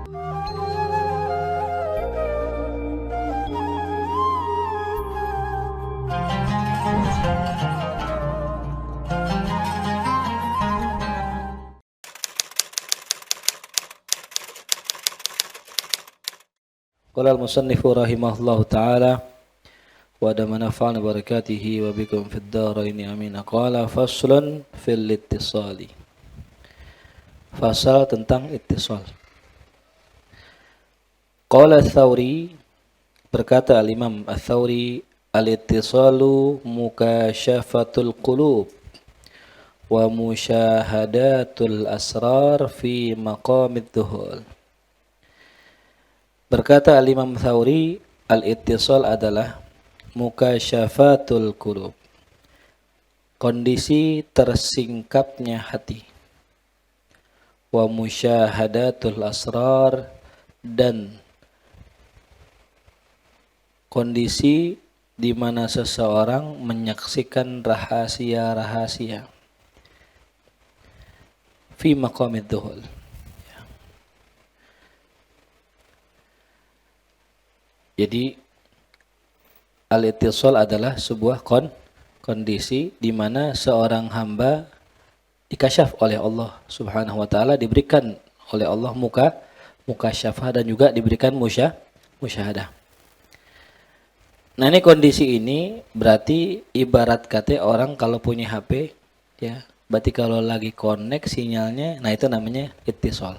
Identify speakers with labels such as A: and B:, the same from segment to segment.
A: Qala al-musannifu rahimahullahu ta'ala wa adama nafa'ana barakatihi wa bikum fid dharaini amin. Qala faslun fil ittisali. Fasal tentang ittisal. Qala Ats-Tsauri, berkata al-Imam Ats-Tsauri, al-ittisalu mukasyafatul qulub wa musyahadatul asrar fi maqamid dhuhul. Berkata al-Imam Tsauri, al-ittisal adalah mukasyafatul qulub, kondisi tersingkapnya hati, wa musyahadatul asrar, dan kondisi di mana seseorang menyaksikan rahasia-rahasia fi maqamid dhuhul. Jadi al-ittisal adalah sebuah kondisi di mana seorang hamba dikasyaf oleh Allah Subhanahu wa taala, diberikan oleh Allah mukasyafah dan juga diberikan musyahadah. Nah, ini kondisi ini berarti ibarat kata orang kalau punya HP, ya, berarti kalau lagi connect sinyalnya, nah itu namanya ittisal.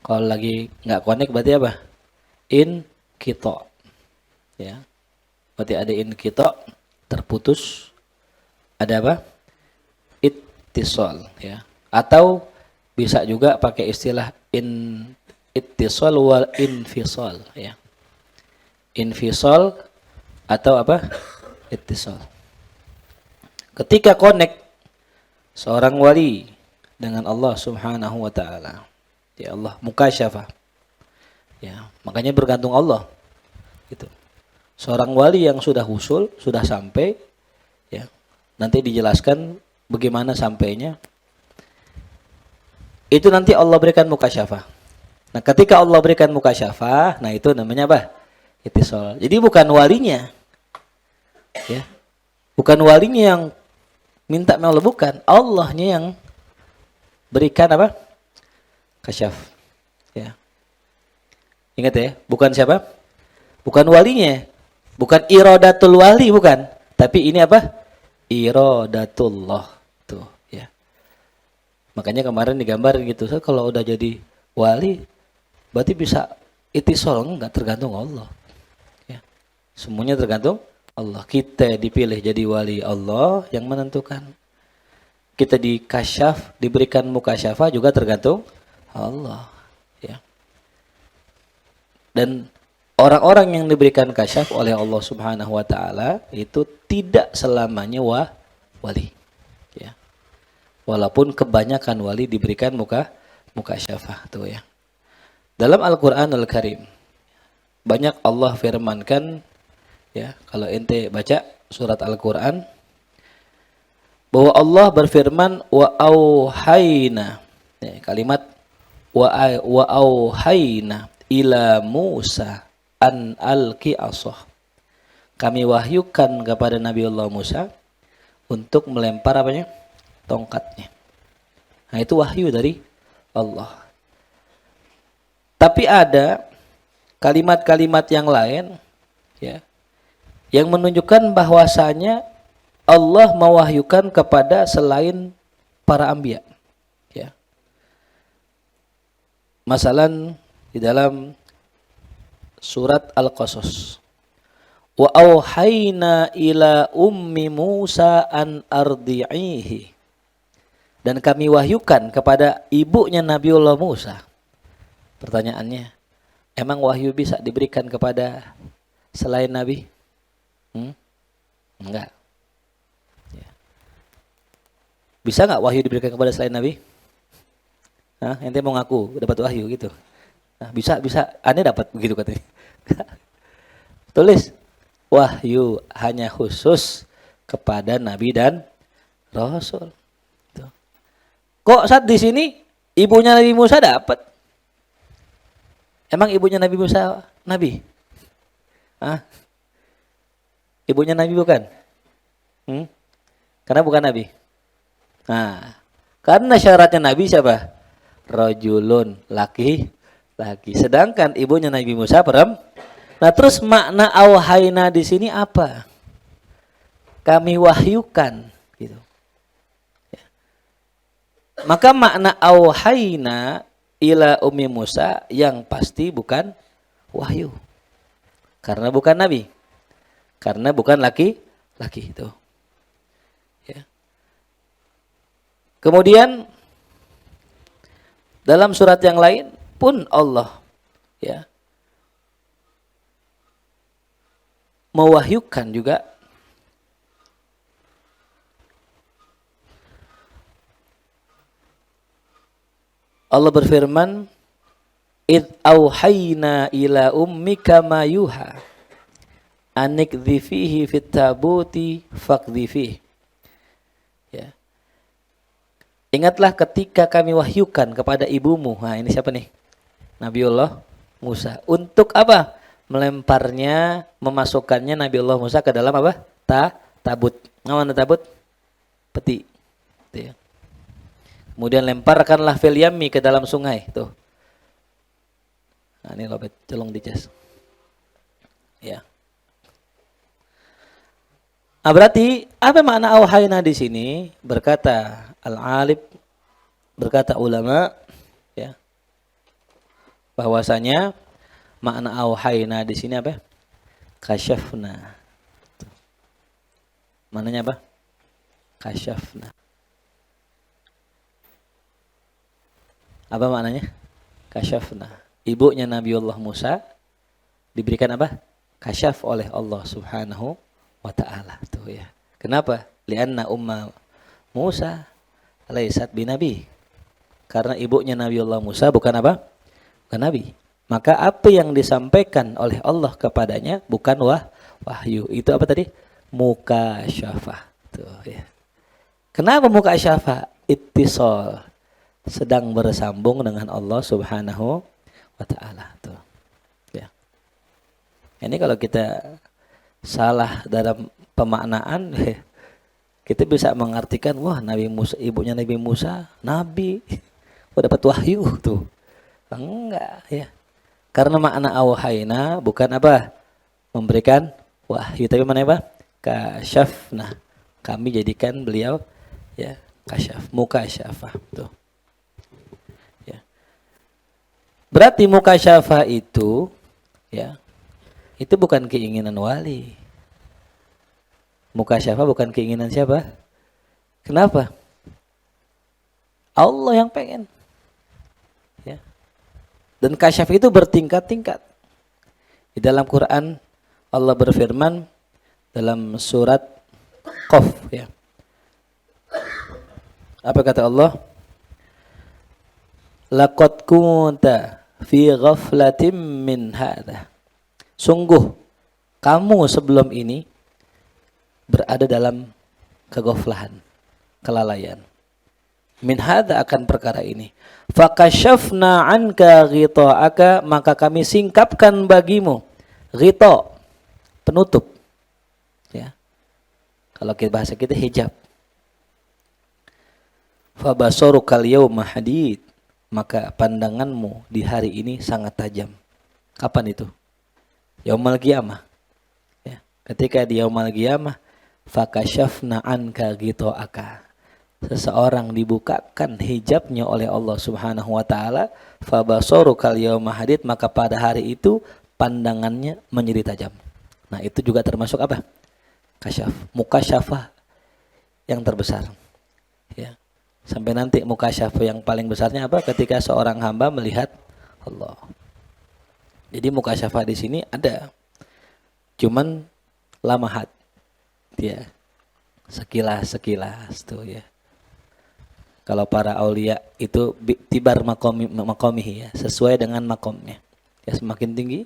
A: Kalau lagi nggak connect berarti apa? Kita, ya, berarti ada kita, terputus, ada apa? Ittisal, ya. Atau bisa juga pakai istilah ittisal wal infisal, ya. Infisal atau apa? Ittisal. Ketika connect seorang wali dengan Allah Subhanahu wa taala, ya, Allah mukasyafah, ya, makanya bergantung Allah. Gitu. Seorang wali yang sudah husul, sudah sampai, ya, nanti dijelaskan bagaimana sampainya. Itu nanti Allah berikan mukasyafah. Nah, ketika Allah berikan mukasyafah, nah itu namanya apa? Ittisal. Jadi bukan walinya, ya, bukan walinya yang minta Allah, bukan, Allahnya yang berikan apa? Kasyaf. Ya. Ingat ya, bukan siapa? Bukan walinya, bukan iradatul wali, bukan. Tapi ini apa? Iradatullah. Tuh, ya. Makanya kemarin digambar gitu. So, kalau udah jadi wali, berarti bisa ittisal, enggak, tergantung Allah. Ya. Semuanya tergantung Allah. Kita dipilih jadi wali, Allah yang menentukan. Kita dikasyaf, diberikan mukasyafah juga tergantung Allah. Ya. Dan orang-orang yang diberikan kasyaf oleh Allah Subhanahu wa taala itu tidak selamanya wali. Ya. Walaupun kebanyakan wali diberikan mukasyafah tuh, ya. Dalam Al-Qur'anul Karim banyak Allah firmankan, ya, kalau ente baca surat Al-Qur'an, bahwa Allah berfirman wa auhayna, ya, kalimat wa auhayna ila Musa an alqi asah. Kami wahyukan kepada Nabi Allah Musa untuk melempar apanya? Tongkatnya. Nah, itu wahyu dari Allah. Tapi ada kalimat-kalimat yang lain, ya, yang menunjukkan bahwasanya Allah mewahyukan kepada selain para anbiya, ya. Masalan di dalam surat Al-Qasas, wa auhayna ila ummi Musa an ardi'ihi, dan kami wahyukan kepada ibunya Nabiullah Musa. Pertanyaannya, emang wahyu bisa diberikan kepada selain Nabi? Enggak. Ya. Bisa nggak wahyu diberikan kepada selain Nabi? Nah, ente mau ngaku dapat wahyu gitu? Nah, bisa. Aneh dapat begitu katanya. Tulis, wahyu hanya khusus kepada Nabi dan Rasul. Tuh. Kok saat di sini ibunya Nabi Musa dapat? Emang ibunya Nabi Musa nabi? Ah, ibunya Nabi bukan? Karena bukan Nabi. Nah, karena syaratnya Nabi siapa? Rajulun, laki. Sedangkan ibunya Nabi Musa perempuan. Nah, terus makna auhayna di sini apa? Kami wahyukan, gitu. Ya. Maka makna auhayna ila ummi Musa yang pasti bukan wahyu. Karena bukan Nabi. Karena bukan laki itu. Ya. Kemudian dalam surat yang lain pun Allah ya mewahyukan juga Allah berfirman id auhayna ila ummika ma yuha anikdhifihi fit tabuti faqdhifihi. Ya. Ingatlah ketika kami wahyukan kepada ibumu. Nah, ini siapa nih? Nabiullah Musa. Untuk apa? Melemparnya, memasukkannya Nabiullah Musa ke dalam apa? Tabut. Mana tabut? Peti. Itu ya. Kemudian lemparkanlah fil yammi ke dalam sungai. Tuh. Nah, ini lobet, colong dicas. Ya. Nah, berarti apa makna auhayna di sini? Berkata al-alib, berkata ulama, ya, bahwasanya makna auhayna di sini apa? Kasyafna. Maknanya apa? Kasyafna. Apa maknanya? Kasyafna. Ibunya Nabiullah Musa diberikan apa? Kasyaf oleh Allah Subhanahu wa ta'ala. Tuh ya. Kenapa? Lianna umma Musa laisat binabi. Karena ibunya Nabiullah Musa bukan apa? Bukan nabi. Maka apa yang disampaikan oleh Allah kepadanya bukan wahyu. Itu apa tadi? Mukasyafah. Tuh ya. Kenapa mukasyafah? Ittisal. Sedang bersambung dengan Allah Subhanahu wa ta'ala. Tuh. Ya. Ini kalau kita salah dalam pemaknaan, kita bisa mengartikan, wah Nabi Musa, ibunya Nabi Musa, Nabi, dapat wahyu tuh. Enggak ya. Karena makna auhayna bukan apa? Memberikan wahyu, tapi mana apa? Kasyafna. Kami jadikan beliau ya kasyaf, mukasyafah tuh. Ya. Berarti mukasyafah itu ya itu bukan keinginan wali. Mukasyafah bukan keinginan siapa? Kenapa? Allah yang pengen. Ya. Dan kasyaf itu bertingkat-tingkat. Di dalam Quran Allah berfirman dalam surat Qaf ya. Apa kata Allah? Laqad kunta fi ghaflatin min hadha. Sungguh kamu sebelum ini berada dalam kegoflahan, kelalaian. Min hadza akan perkara ini. Fakashafna anka ghita'aka, maka kami singkapkan bagimu ghita, penutup. Ya. Kalau kita bahasa kita hijab. Fabasarukal yawma hadid, maka pandanganmu di hari ini sangat tajam. Kapan itu? Yaumul qiyamah. Ya, ketika di yaumul qiyamah, fakashafna anka ghita'aka. Seseorang dibukakan hijabnya oleh Allah Subhanahu wa taala, fabasarukal yauma hadid, maka pada hari itu pandangannya menjadi tajam. Nah, itu juga termasuk apa? Kasyaf, mukasyafah yang terbesar. Ya. Sampai nanti mukasyafah yang paling besarnya apa? Ketika seorang hamba melihat Allah. Jadi mukasyafah di sini ada, cuman lamahat, ya, sekilas tuh ya. Kalau para aulia itu tibar makomihi ya, sesuai dengan makomnya. Ya, semakin tinggi,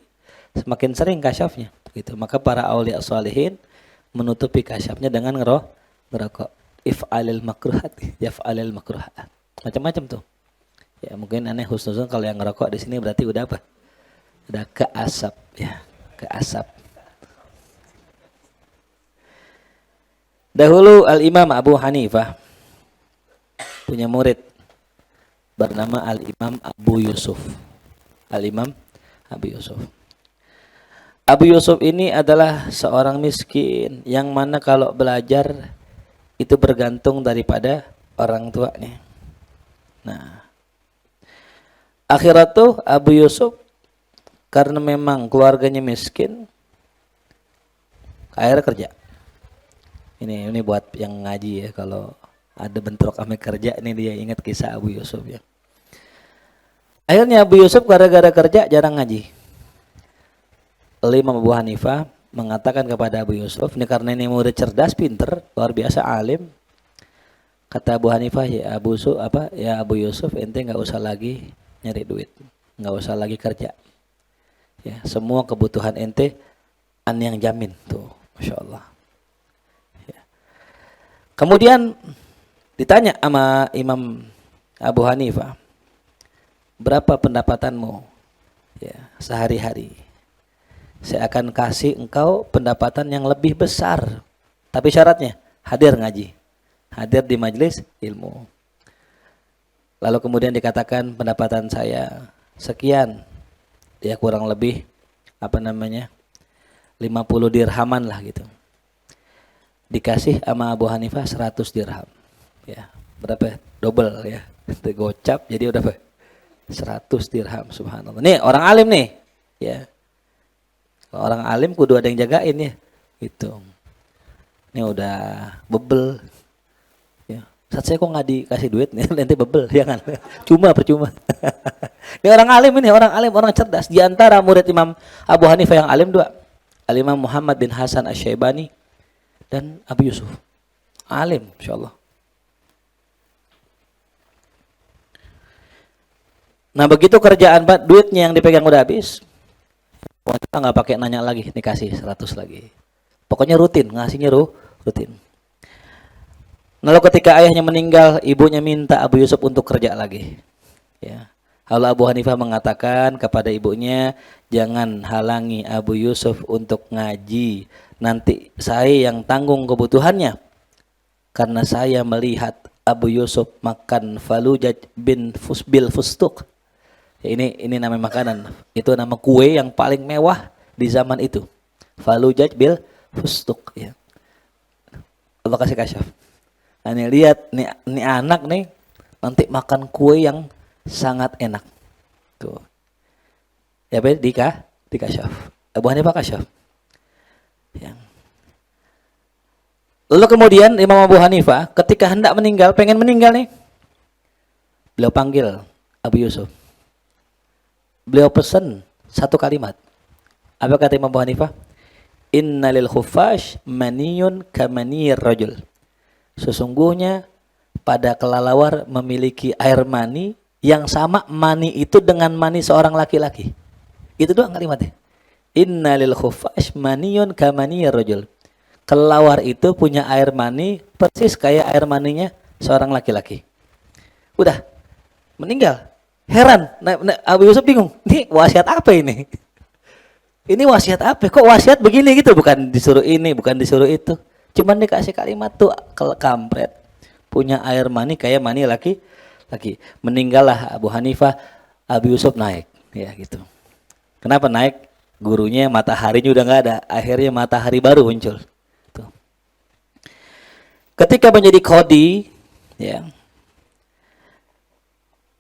A: semakin sering kasyafnya. Gitu. Maka para aulia sholihin menutupi kasyafnya dengan ngerokok. If'alil makruhat, yaf'alil makruhat. Macam-macam tuh. Ya mungkin aneh husnuzon kalau yang ngerokok di sini berarti udah apa? Ada keasap ya, keasap. Dahulu Al-Imam Abu Hanifah punya murid bernama Al-Imam Abu Yusuf. Al-Imam Abu Yusuf. Abu Yusuf ini adalah seorang miskin yang mana kalau belajar itu bergantung daripada orang tuanya. Nah, akhirat tuh Abu Yusuf karena memang keluarganya miskin, akhirnya kerja. Ini buat yang ngaji ya, kalau ada bentrok sama kerja ini dia ingat kisah Abu Yusuf ya. Akhirnya Abu Yusuf gara-gara kerja jarang ngaji. Imam Abu Hanifah mengatakan kepada Abu Yusuf, ini karena ini murid cerdas, pinter, luar biasa alim. Kata Abu Hanifah, ya Abu Yusuf, ente nggak usah lagi nyari duit, nggak usah lagi kerja. Ya, semua kebutuhan ente an yang jamin tuh, masya Allah. Ya. Kemudian ditanya sama Imam Abu Hanifah, berapa pendapatanmu ya sehari-hari? Saya akan kasih engkau pendapatan yang lebih besar. Tapi syaratnya hadir ngaji, hadir di majelis ilmu. Lalu kemudian dikatakan pendapatan saya sekian. Ya kurang lebih 50 dirhaman lah gitu. Dikasih sama Abu Hanifah 100 dirham. Ya, berapa? Double ya. Gocap jadi udah 100 dirham, subhanallah. Nih orang alim nih. Ya. Orang alim kudu ada yang jagain ya. Gitu. Ini udah bebel. Ya. Saat saya kok nggak dikasih duit nih, nanti bebel, jangan. Percuma. Ini orang alim ini, orang cerdas. Di antara murid Imam Abu Hanifah yang alim dua. Al-Imam Muhammad bin Hasan Asy-Syaibani dan Abu Yusuf. Alim, insyaallah. Nah begitu kerjaan duitnya yang dipegang udah habis, kita nggak pakai nanya lagi, nih kasih 100 lagi. Pokoknya rutin, ngasihnya rutin. Lalu ketika ayahnya meninggal, ibunya minta Abu Yusuf untuk kerja lagi. Ya. Lalu Abu Hanifah mengatakan kepada ibunya, jangan halangi Abu Yusuf untuk ngaji. Nanti saya yang tanggung kebutuhannya. Karena saya melihat Abu Yusuf makan falujaj bil fustuk. Ya, ini nama makanan. Itu nama kue yang paling mewah di zaman itu. Falujaj bil fustuk. Ya. Allah kasih kasyaf. Nah, nih lihat nih anak nih nanti makan kue yang sangat enak. Tuh. Ya be dikasyaf. Abu Hanifah kasyaf. Ya. Lalu kemudian Imam Abu Hanifah ketika hendak meninggal, pengen meninggal nih. Beliau panggil Abu Yusuf. Beliau pesan satu kalimat. Apa kata Imam Abu Hanifah? Innalil khufash maniyun kamaniyir rajul. Sesungguhnya pada kelelawar memiliki air mani yang sama mani itu dengan mani seorang laki-laki. Itu doang kalimatnya. Innalil khufash maniyun kamaniyir rajul. Kelelawar itu punya air mani persis kayak air maninya seorang laki-laki. Udah meninggal. Heran, Abu Yusuf bingung. Ini wasiat apa ini? Ini wasiat apa? Kok wasiat begini gitu? Bukan disuruh ini, bukan disuruh itu. Cuman dikasih kalimat tuh kampret. Punya air mani kayak mani laki-laki. Meninggallah Abu Hanifah, Abu Yusuf naik. Ya gitu. Kenapa naik? Gurunya mataharinya udah nggak ada. Akhirnya matahari baru muncul. Tuh. Ketika menjadi qadhi, ya.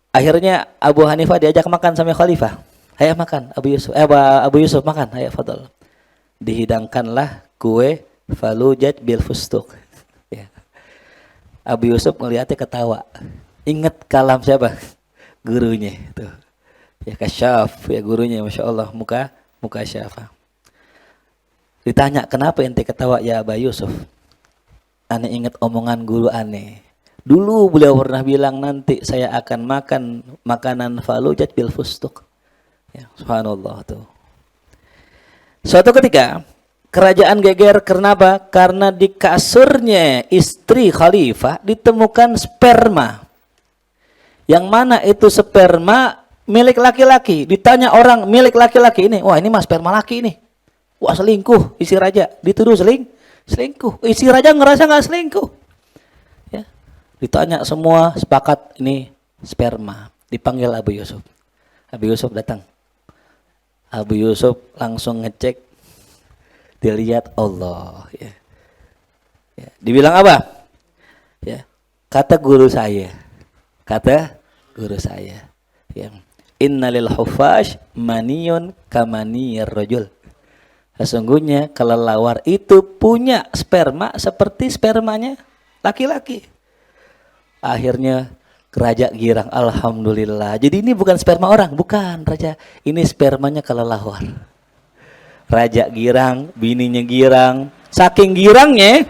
A: Akhirnya Abu Hanifah diajak makan sama khalifah. Hayah makan, Abu Yusuf makan, hayah fadal. Dihidangkanlah kue falujaj bil fustuk. Ya. Abu Yusuf melihatnya ketawa. Ingat kalam siapa? Gurunya. Tuh. Ya kasyaf, ya gurunya, masya Allah, muka syafa. Ditanya, kenapa ente ketawa ya Abu Yusuf? Aneh ingat omongan guru aneh. Dulu beliau pernah bilang nanti saya akan makan makanan falujaj bil fustuk. Ya, subhanallah tuh. Suatu ketika kerajaan geger, kenapa? Karena di kasurnya istri khalifah ditemukan sperma. Yang mana itu sperma milik laki-laki. Ditanya orang milik laki-laki ini, wah ini mas sperma laki ini. Wah selingkuh, isi raja. Dituduh selingkuh. Isi raja ngerasa nggak selingkuh. Ya. Ditanya semua sepakat ini sperma. Dipanggil Abu Yusuf. Abu Yusuf datang. Abu Yusuf langsung ngecek. Dilihat Allah. Ya. Ya. Dibilang apa? Ya. Kata guru saya. Ya. Innalil hufash maniyun kamaniyir rajul. Sesungguhnya kelelawar itu punya sperma seperti spermanya laki-laki. Akhirnya raja girang, alhamdulillah. Jadi ini bukan sperma orang, bukan raja. Ini spermanya kelelawar. Raja girang, bininya girang. Saking girangnya,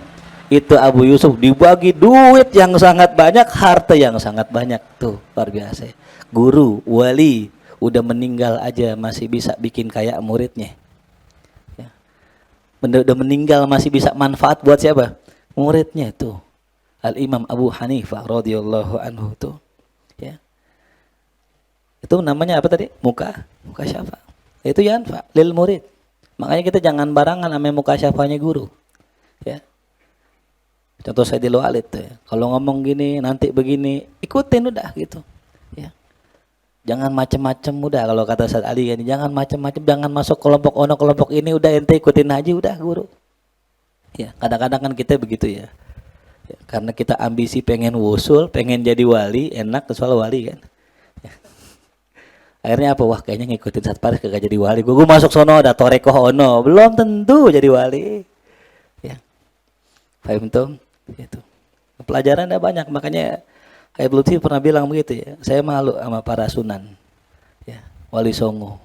A: itu Abu Yusuf dibagi duit yang sangat banyak, harta yang sangat banyak. Tuh, luar biasa. Guru, wali, udah meninggal aja masih bisa bikin kayak muridnya. Ya. Udah meninggal masih bisa manfaat buat siapa? Muridnya tuh. Al-Imam Abu Hanifah radhiyallahu anhu tuh. Ya. Itu namanya apa tadi? Muka syafa. Itu yanfa lil murid. Makanya kita jangan barangan sama muka syafanya guru. Ya. Contoh saya di Walid tuh ya. Kalau ngomong gini, nanti begini, ikutin udah gitu. Ya. Jangan macem-macem udah, kalau kata Ustaz Ali ini, jangan macem-macem, jangan masuk kelompok ono kelompok ini, udah ente ikutin aja udah guru. Ya, kadang-kadang kan kita begitu ya. Ya, karena kita ambisi pengen wusul, pengen jadi wali, enak soal wali kan. Ya. Akhirnya apa? Wah kayaknya ngikutin Ustaz Faris kagak jadi wali. Gue masuk sono ada torekoh ono, belum tentu jadi wali. Ya. Paham tuh? Gitu. Pelajaran ada banyak, makanya Habib Lutfi pernah bilang begitu ya, saya malu sama para sunan, ya, wali songo.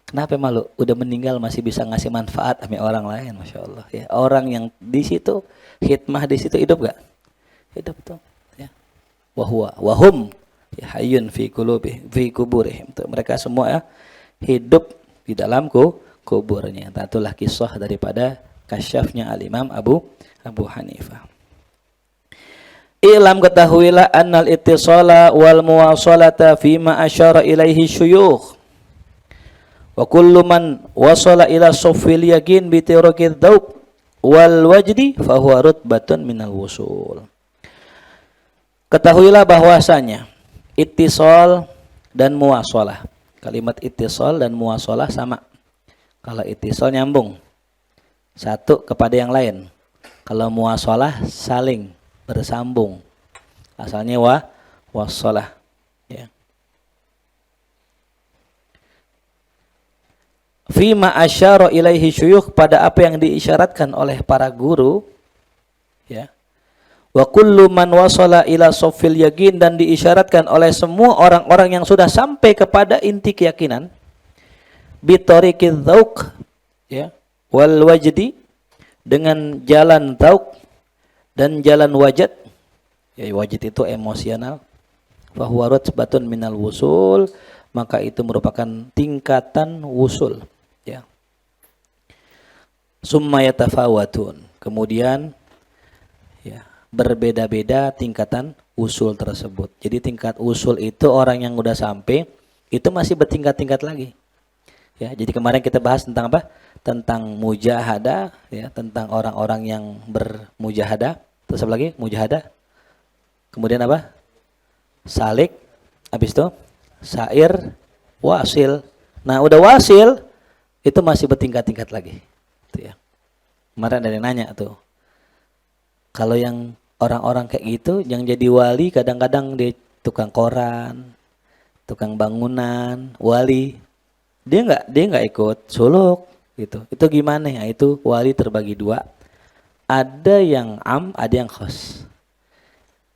A: Kenapa malu? Udah meninggal masih bisa ngasih manfaat sama orang lain, masya Allah. Ya, orang yang di situ khidmah di situ hidup gak? Hidup tuh. Ya. Wahum, ya, hayyun fi kuburihim. Mereka semua ya, hidup di dalam kuburnya. Itulah kisah daripada kasyafnya al-Imam Abu Hanifah. Ilam ketahuilah annal ittisala wal muwasalata fima asyara ilaihi syuyukh wa kullu man wasala ila sufil yakin bi tiraqid dzauq wal wajdi fa huwa rutbatun minal wusul. Ketahuilah bahwasanya ittisal dan muwasalah. Kalimat ittisal dan muwasalah sama. Kalau ittisal nyambung satu kepada yang lain. Kalau muwasalah saling bersambung. Asalnya wassalah. Ya. Fima asyara ilaihi syuyukh, pada apa yang diisyaratkan oleh para guru. Ya. Wa kullu man wasala ila safil yakin, dan diisyaratkan oleh semua orang-orang yang sudah sampai kepada inti keyakinan. Bitariqiz dzauq, ya, wal wajdi, dengan jalan dzauq dan jalan wajad. Ya, wajid itu emosional. Fahuwa rutbatun minal wusul, maka itu merupakan tingkatan wusul. Ya. Summa yatafawatun, kemudian ya, berbeda-beda tingkatan usul tersebut. Jadi tingkat usul itu orang yang udah sampai itu masih bertingkat-tingkat lagi. Ya, jadi kemarin kita bahas tentang apa? Tentang mujahadah, ya, tentang orang-orang yang bermujahadah. Terus apa lagi? Mujahadah. Kemudian apa? Salik. Habis itu sair, wasil. Nah, udah wasil itu masih bertingkat-tingkat lagi. Itu ya. Kemarin ada yang nanya tuh. Kalau yang orang-orang kayak gitu yang jadi wali kadang-kadang dia tukang koran, tukang bangunan, wali. Dia nggak ikut suluk gitu. Itu gimana ya? Itu wali terbagi dua. Ada yang am, ada yang khos.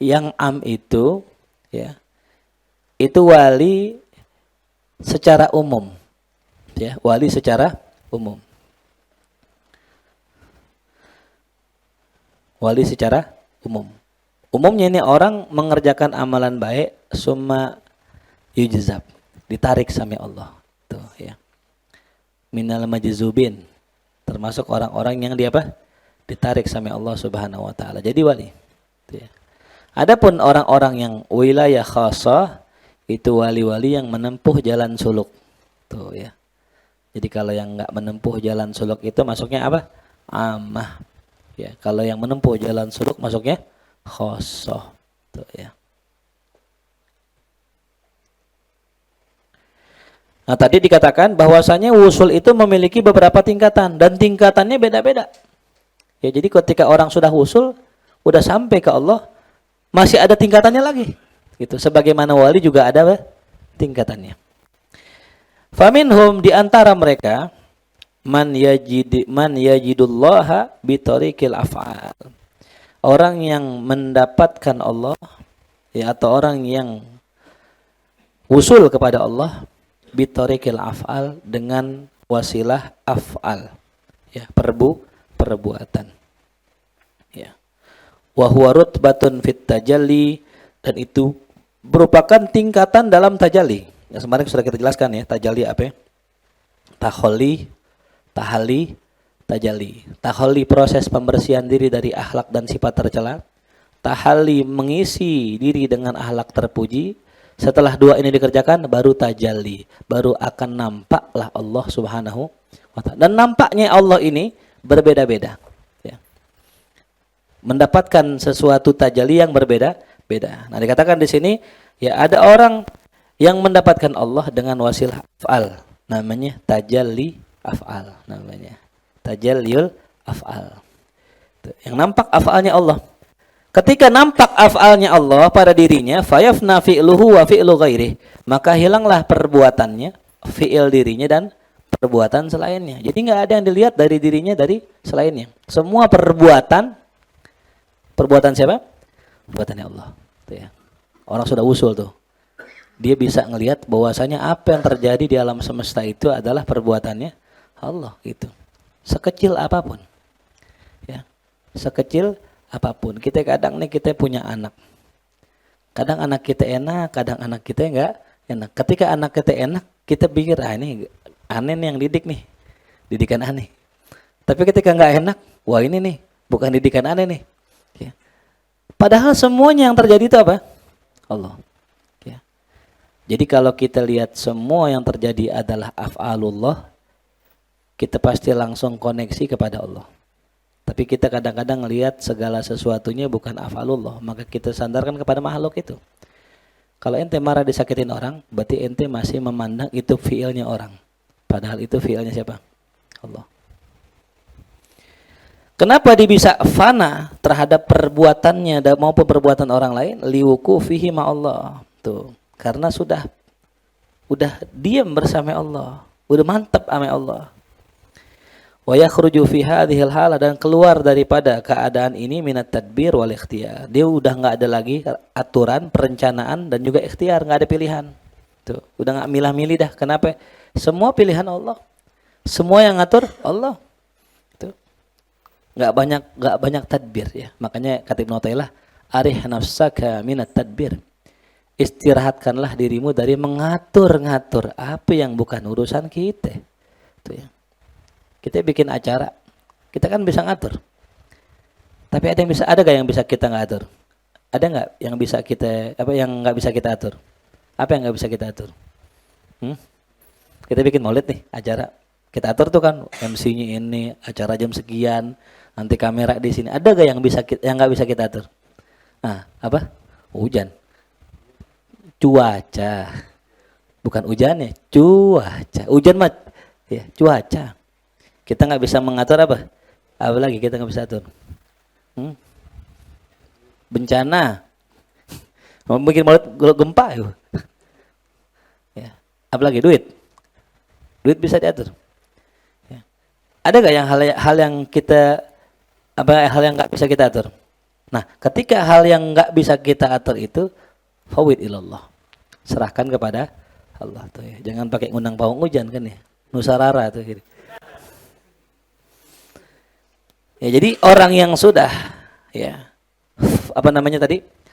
A: Yang am itu, ya, itu wali secara umum, ya, wali secara umum. Wali secara umum. Umumnya ini orang mengerjakan amalan baik, summa yujzab, ditarik sama Allah, tuh ya. Minal majzubin, termasuk orang-orang yang dia apa? Ditarik sama Allah Subhanahu wa taala. Jadi wali. Ya. Adapun orang-orang yang wilayah khassah, Itu wali-wali yang menempuh jalan suluk. Tuh ya. Jadi kalau yang nggak menempuh jalan suluk itu masuknya apa? Amah. Ya, kalau yang menempuh jalan suluk masuknya khosoh. Tuh ya. Nah, tadi dikatakan bahwasanya wusul itu memiliki beberapa tingkatan dan tingkatannya beda-beda. Ya, jadi ketika orang sudah wusul, udah sampai ke Allah, masih ada tingkatannya lagi. Gitu. Sebagaimana wali juga ada tingkatannya. Faminhum, di antara mereka man yajidullaha bitariqil af'al. Orang yang mendapatkan Allah, ya, atau orang yang wusul kepada Allah bitariqil af'al, dengan wasilah af'al. Ya, perbuatan. Ya. Wa huwa rutbatun fit tajalli, dan itu merupakan tingkatan dalam tajalli. Ya, kemarin sudah kita jelaskan ya, tajalli apa ya? Tahalli, tajalli. Tahalli proses pembersihan diri dari akhlak dan sifat tercela. Tahalli mengisi diri dengan akhlak terpuji. Setelah dua ini dikerjakan, baru tajalli, baru akan nampaklah Allah Subhanahu wa ta'ala. Dan nampaknya Allah ini berbeda-beda. Ya. Mendapatkan sesuatu tajalli yang berbeda-beda. Nah, dikatakan di sini, ya, ada orang yang mendapatkan Allah dengan wasilah af'al, namanya tajalli af'al, namanya tajalliyul af'al. Yang nampak af'alnya Allah. Ketika nampak af'alnya Allah pada dirinya, fayafna fi'luhu wa fi'lu ghairih, maka hilanglah perbuatannya, fi'il dirinya dan perbuatan selainnya. Jadi nggak ada yang dilihat dari dirinya dari selainnya. Semua perbuatan siapa? Perbuatannya Allah. Tuh ya. Orang sudah usul tuh. Dia bisa ngelihat bahwasanya apa yang terjadi di alam semesta itu adalah perbuatannya Allah gitu. Sekecil apapun. Ya. Sekecil apapun. Kita kadang nih kita punya anak. Kadang anak kita enak, kadang anak kita enggak enak. Ketika anak kita enak, kita pikir, ini aneh nih yang didik nih. Didikan aneh. Tapi ketika enggak enak, wah ini nih bukan didikan aneh nih. Ya. Padahal semuanya yang terjadi itu apa? Allah. Ya. Jadi kalau kita lihat semua yang terjadi adalah af'alullah, kita pasti langsung koneksi kepada Allah. Tapi kita kadang-kadang lihat segala sesuatunya bukan af'alullah, maka kita sandarkan kepada makhluk itu. Kalau ente marah disakitin orang, berarti ente masih memandang itu fiilnya orang. Padahal itu fiilnya siapa? Allah. Kenapa dia bisa fana terhadap perbuatannya maupun perbuatan orang lain? Liwuku fihi ma'allah. Tuh, karena sudah diam bersama Allah, udah mantap sama Allah. Wa yakhruju fi hadhil halah, dan keluar daripada keadaan ini minat tadbir wal ikhtiyar. Dia udah enggak ada lagi aturan, perencanaan dan juga ikhtiar, enggak ada pilihan. Tuh, udah enggak milah-milih dah. Kenapa? Semua pilihan Allah. Semua yang ngatur Allah. Tuh. Enggak banyak tadbir ya. Makanya kata Ibnu Taimiyah, arih nafsaka minat tadbir. Istirahatkanlah dirimu dari mengatur-ngatur apa yang bukan urusan kita. Tuh ya. Kita bikin acara, kita kan bisa ngatur. Tapi ada gak yang bisa kita ngatur? Ada nggak yang bisa kita yang nggak bisa kita atur? Apa yang nggak bisa kita atur? Kita bikin maulid nih, acara. Kita atur tuh kan MC-nya ini, acara jam sekian, nanti kamera di sini. Ada gak yang nggak bisa kita atur? Nah, apa? Hujan. Cuaca. Bukan hujan ya, cuaca. Hujan mah ya, cuaca. Kita nggak bisa mengatur apa? Apa lagi kita nggak bisa atur? Bencana. Mau bikin malut gempa ya. Ya. Apa lagi? Duit bisa diatur. Ya. Ada nggak yang hal yang kita hal yang nggak bisa kita atur? Nah, ketika hal yang nggak bisa kita atur itu, fawid ilallah. Serahkan kepada Allah tuh ya. Jangan pakai ngundang pawang hujan kan ya. Nusarara tuh gitu. Ya, jadi orang yang sudah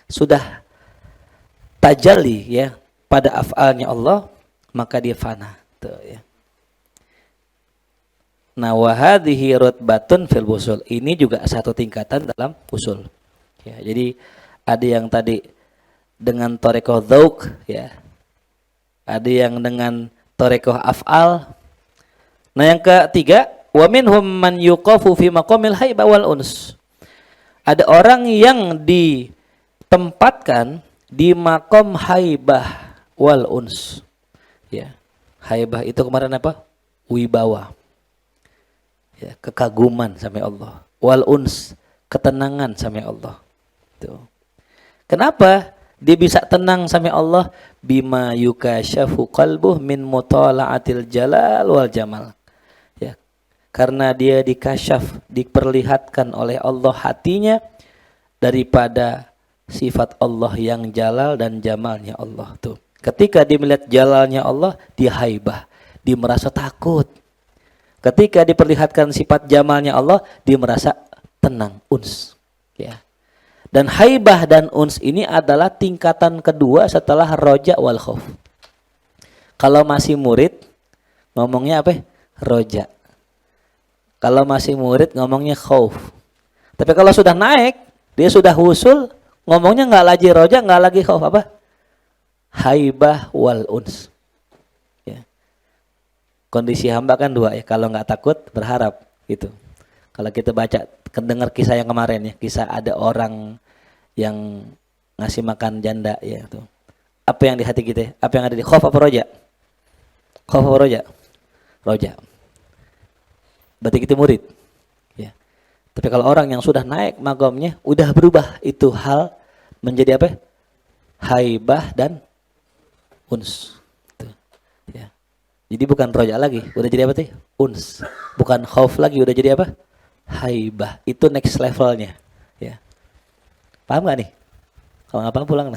A: sudah tajalli ya pada af'alnya Allah, maka dia fana tuh ya. Nah, wa hadhihi rutbatun fil usul. Ini juga satu tingkatan dalam usul. Ya, jadi ada yang tadi dengan thariqah dzauq ya, ada yang dengan torekoh af'al. Nah yang ketiga, wa minhum man yuqafu fi maqamil haibah wal uns. Ada orang yang ditempatkan di makom haibah wal uns. Ya. Haibah itu kemarin apa? Wibawa. Ya, kekaguman sama Allah. Wal uns, ketenangan sama Allah. Tuh. Kenapa dia bisa tenang sama Allah? Bima yukasyafu qalbuh min mutala'atil jalal wal jamal. Ya. Karena dia dikasyaf, diperlihatkan oleh Allah hatinya daripada sifat Allah yang jalal dan jamalnya Allah. Tuh. Ketika dia melihat jalalnya Allah, dia haibah, dia merasa takut. Ketika diperlihatkan sifat jamalnya Allah, dia merasa tenang, uns. Ya. Dan haibah dan uns ini adalah tingkatan kedua setelah roja wal khauf. Kalau masih murid, ngomongnya apa? Roja. Kalau masih murid, ngomongnya khauf. Tapi kalau sudah naik, dia sudah husul, ngomongnya nggak lagi roja, nggak lagi khauf, apa? Haibah wal uns. Kondisi hamba kan dua ya, kalau nggak takut berharap gitu. Kalau kita baca, dengar kisah yang kemarin ya, kisah ada orang yang ngasih makan janda ya tuh. Apa yang di hati kita? Apa yang ada di khauf apa roja? Khauf apa roja? Roja. Berarti kita murid. Ya. Tapi kalau orang yang sudah naik makomnya, udah berubah itu hal menjadi apa? Haibah dan uns. Ya. Jadi bukan roja lagi, udah jadi apa sih? Uns. Bukan khauf lagi, udah jadi apa? Haibah. Itu next levelnya. Ya. Paham gak nih? Kalau nggak paham pulang.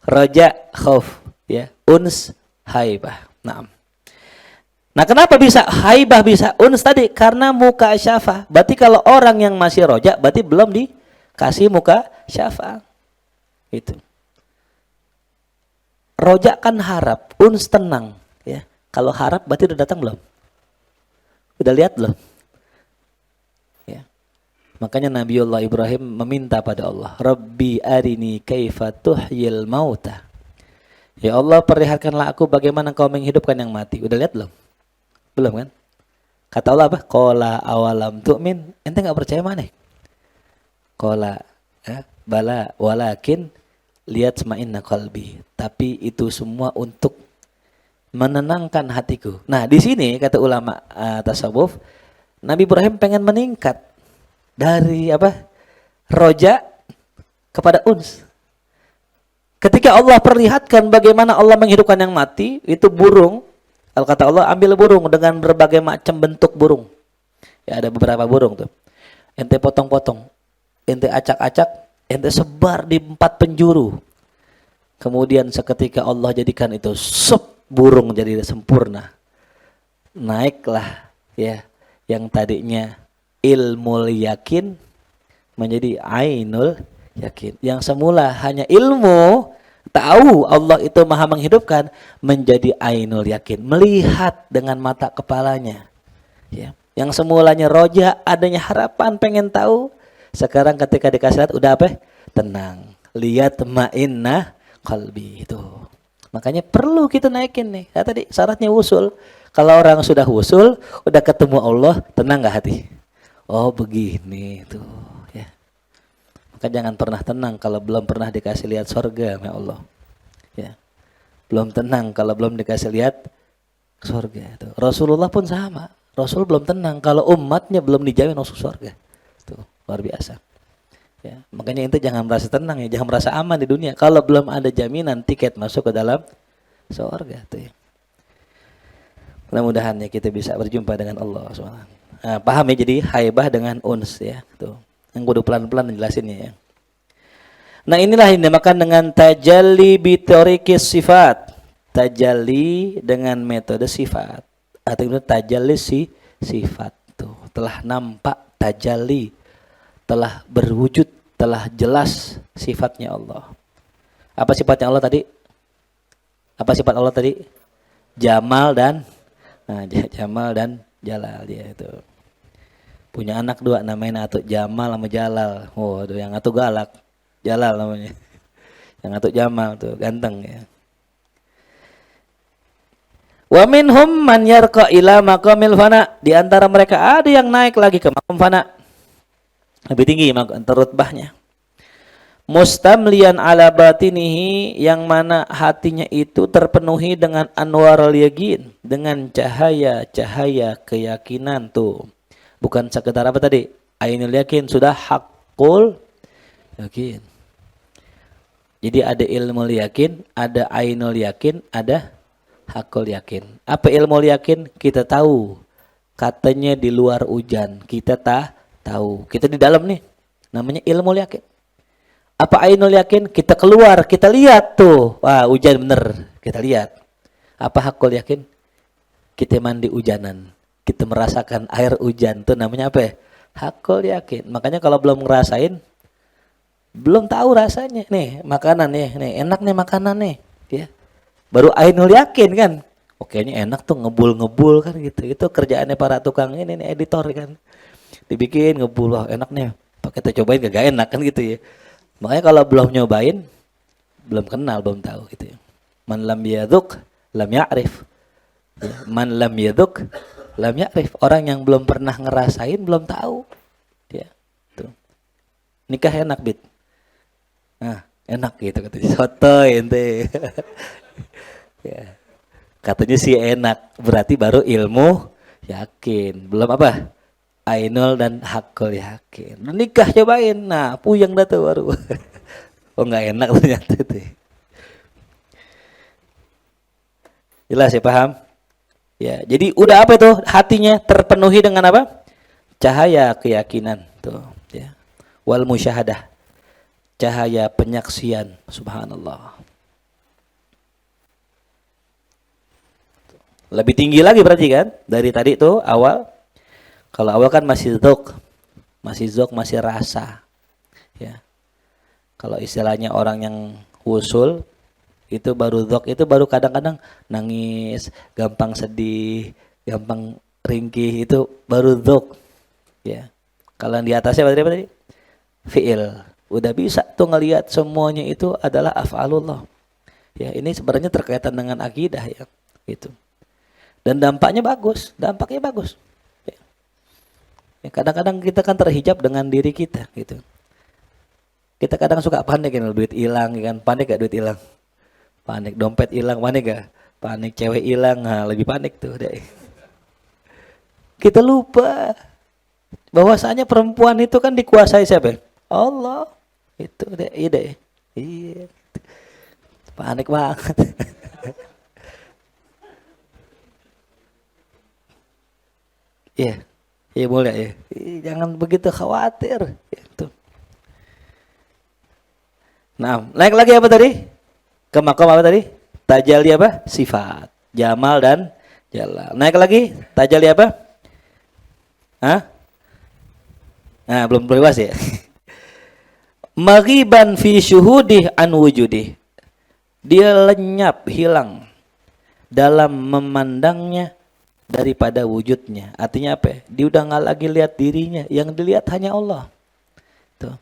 A: Roja, khauf, ya. Uns, haibah. Nah, kenapa bisa haibah bisa uns tadi? Karena muka syafa. Berarti kalau orang yang masih roja, berarti belum dikasih muka syafa. Itu. Roja kan harap, uns tenang, ya. Kalau harap berarti udah datang belum? Udah lihat belum? Ya. Makanya Nabiullah Ibrahim meminta pada Allah, Rabbi arini kaifa tuhyil mauta. Ya Allah, perlihatkanlah aku bagaimana Engkau menghidupkan yang mati. Udah lihat belum? Belum kan? Kata Allah apa? Qala awalam tu'min. Ente enggak percaya mana? Qala ya, bala walakin lihat semainna qalbi. Tapi itu semua untuk menenangkan hatiku. Nah, di sini kata ulama tasawuf, Nabi Ibrahim pengen meningkat dari apa? Roja kepada uns. Ketika Allah perlihatkan bagaimana Allah menghidupkan yang mati, itu burung. Kalau kata Allah, ambil burung dengan berbagai macam bentuk burung. Ya, ada beberapa burung tuh. Ente potong-potong, ente acak-acak, ente sebar di 4 penjuru. Kemudian seketika Allah jadikan itu burung jadi sempurna. Naiklah ya yang tadinya ilmul yakin menjadi ainul yakin. Yang semula hanya ilmu, tahu Allah itu maha menghidupkan, menjadi ainul yakin, melihat dengan mata kepalanya. Ya. Yang semulanya roja, adanya harapan pengen tahu, sekarang ketika dikasih lihat udah apa? Tenang. Lihat ma'innah qalbi itu. Makanya perlu kita naikin nih. Ya, tadi syaratnya wusul. Kalau orang sudah wusul, udah ketemu Allah, tenang gak hati? Oh begini tuh ya. Maka jangan pernah tenang kalau belum pernah dikasih lihat surga ya Allah. Ya. Belum tenang kalau belum dikasih lihat surga itu. Rasulullah pun sama. Rasul belum tenang kalau umatnya belum dijamin masuk surga. Tuh, luar biasa. Ya, makanya ente jangan merasa tenang ya, jangan merasa aman di dunia kalau belum ada jaminan tiket masuk ke dalam surga tuh ya. Mudah-mudahan ya kita bisa berjumpa dengan Allah SWT. Nah, paham ya, jadi haibah dengan uns ya tuh. Yang kudu pelan-pelan jelasinnya ya. Nah, inilah yang dinamakan dengan tajalli bi tariqis sifat. Tajalli dengan metode sifat. Atau itu tajalli sifat tuh. Telah nampak tajalli, telah berwujud, telah jelas sifatnya Allah. Apa sifatnya Allah tadi? Apa sifat Allah tadi? Jamal dan Jamal dan Jalal dia itu. Punya anak 2 namanya Atuk Jamal sama Jalal. Oh, yang Atuk galak, Jalal namanya. Yang Atuk Jamal tuh ganteng ya. Wa minhum man yarqa ila maqamil fana. Di antara mereka ada yang naik lagi ke maqam fana. Lebih tinggi rutbahnya. Mustamliyan ala batinihi, yang mana hatinya itu terpenuhi dengan anwarul yaqin, dengan cahaya-cahaya keyakinan tuh. Bukan sekedar apa tadi? Ainul yakin, sudah hakul yakin. Jadi ada ilmu yakin, ada ainul yakin, ada hakul yakin. Apa ilmu yakin? Kita tahu. Katanya di luar hujan, kita tahu. Kita di dalam nih. Namanya ilmu yakin. Apa ainul yakin? Kita keluar, kita lihat tuh. Wah, hujan bener. Kita lihat. Apa hakul yakin? Kita mandi hujanan. Kita merasakan air hujan. Itu namanya apa ya? Hakul yakin. Makanya kalau belum ngerasain, belum tahu rasanya. Nih, makanan nih. Nih, enak nih makanan nih. Ya. Baru ainul yakin kan. Oke, ini enak tuh, ngebul-ngebul kan gitu. Itu kerjaannya para tukang ini nih, editor kan. Dibikin ngebul, wah enak nih. Kita cobain gak enak kan gitu ya. Makanya kalau belum nyobain, belum kenal, belum tahu gitu ya. Man lam yaduk, lam ya'rif. Ya. Man lam yaduk, lam ya'rif. Orang yang belum pernah ngerasain, belum tahu. Ya. Tuh. Nikah enak, Bit. Nah, enak gitu katanya. Sotoy ente. Ya. Katanya sih enak, berarti baru ilmu yakin. Belum apa? Ainul dan hakul yakin. Nikah cobain. Nah, puyeng dah tuh baru. Oh, enggak enak ternyata itu. Jelas ya, paham? Ya, jadi udah apa itu? Hatinya terpenuhi dengan apa? Cahaya keyakinan tuh, ya. Wal musyahadah. Cahaya penyaksian, subhanallah. Lebih tinggi lagi berarti kan? Dari tadi tuh awal. Kalau awal kan masih dzauq, masih rasa, ya. Kalau istilahnya orang yang wusul, itu baru dzauq, itu baru kadang-kadang nangis, gampang sedih, gampang ringkih, itu baru dzauq, ya. Kalau yang di atasnya berarti apa tadi? Fi'il, udah bisa tuh ngelihat semuanya itu adalah af'alullah. Ya, ini sebenarnya terkaitan dengan akidah ya, gitu. Dan dampaknya bagus. Ya, kadang-kadang kita kan terhijab dengan diri kita gitu. Kita kadang suka panik kan, duit hilang kan, panik gak duit hilang? Panik dompet hilang, panik gak? Panik cewek hilang, nah, lebih panik tuh deh. Kita lupa bahwasanya perempuan itu kan dikuasai siapa? Allah. Itu deh, iya. Panik banget. Iya. Ya boleh ya. Jangan begitu khawatir. Gitu. Nah, naik lagi apa tadi? Ke makom apa tadi? Tajalli apa? Sifat. Jamal dan jalal. Naik lagi, tajalli apa? Hah? Nah, belum bebas ya. Maghiban fi syuhudih an wujudih. Dia lenyap, hilang dalam memandangnya daripada wujudnya. Artinya apa? Dia udah nggak lagi lihat dirinya, yang dilihat hanya Allah. Tuh.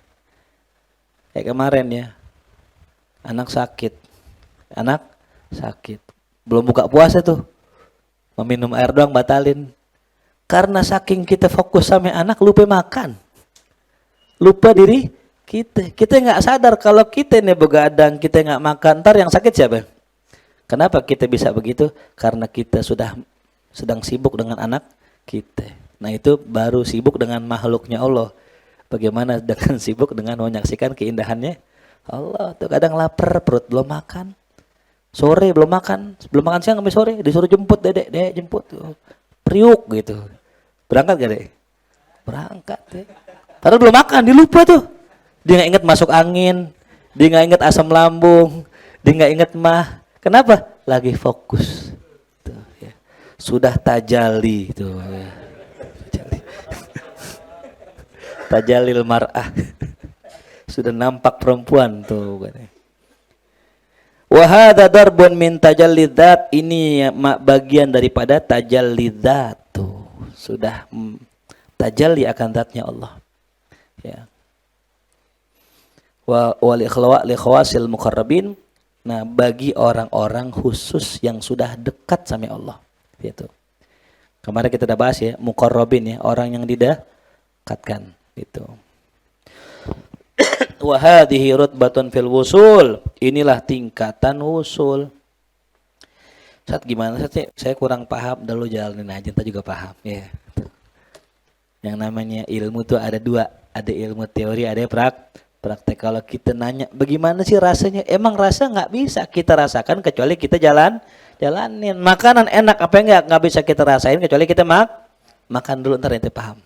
A: Kayak kemarin ya, anak sakit, belum buka puasa tuh, meminum air doang batalin. Karena saking kita fokus sama anak, lupa makan, lupa diri kita. Kita nggak sadar kalau kita nih begadang, kita nggak makan, ntar yang sakit siapa? Kenapa kita bisa begitu? Karena kita sudah sedang sibuk dengan anak kita. Nah, itu baru sibuk dengan makhluknya Allah. Bagaimana dengan sibuk dengan menyaksikan keindahannya Allah. Tuh kadang lapar, perut belum makan. Sore belum makan siang sampai sore, disuruh jemput Dek jemput. Priuk gitu. Berangkat gak Dek? Berangkat deh. Padahal belum makan, dia lupa tuh. Dia nggak inget masuk angin, dia nggak inget asam lambung, dia nggak inget mah. Kenapa? Lagi fokus. Tuh, ya. Sudah tajalli tuh. Ya. Tajalil mar'ah. Sudah nampak perempuan tuh. Wa hadza darbun min tajalli dzat. Ini bagian daripada tajalli dzat tuh. Sudah tajalli akan zatnya Allah. Ya. Wa li khawasil muqarrabin, Nah, bagi orang-orang khusus yang sudah dekat sama Allah, gitu. Kemarin kita udah bahas ya, muqarrabin ya, orang yang didekatkan, gitu. Wa hadhihi rutbatun fil wusul. Inilah tingkatan wusul. Saat gimana sih? Saya kurang paham, dulu jalanin aja, entar juga paham ya. Yang namanya ilmu tuh ada dua, ada ilmu teori, ada praktek. Kalau kita nanya bagaimana sih rasanya, emang rasa nggak bisa kita rasakan kecuali kita jalanin. Makanan enak apa nggak bisa kita rasain kecuali kita makan dulu, ntar ente paham.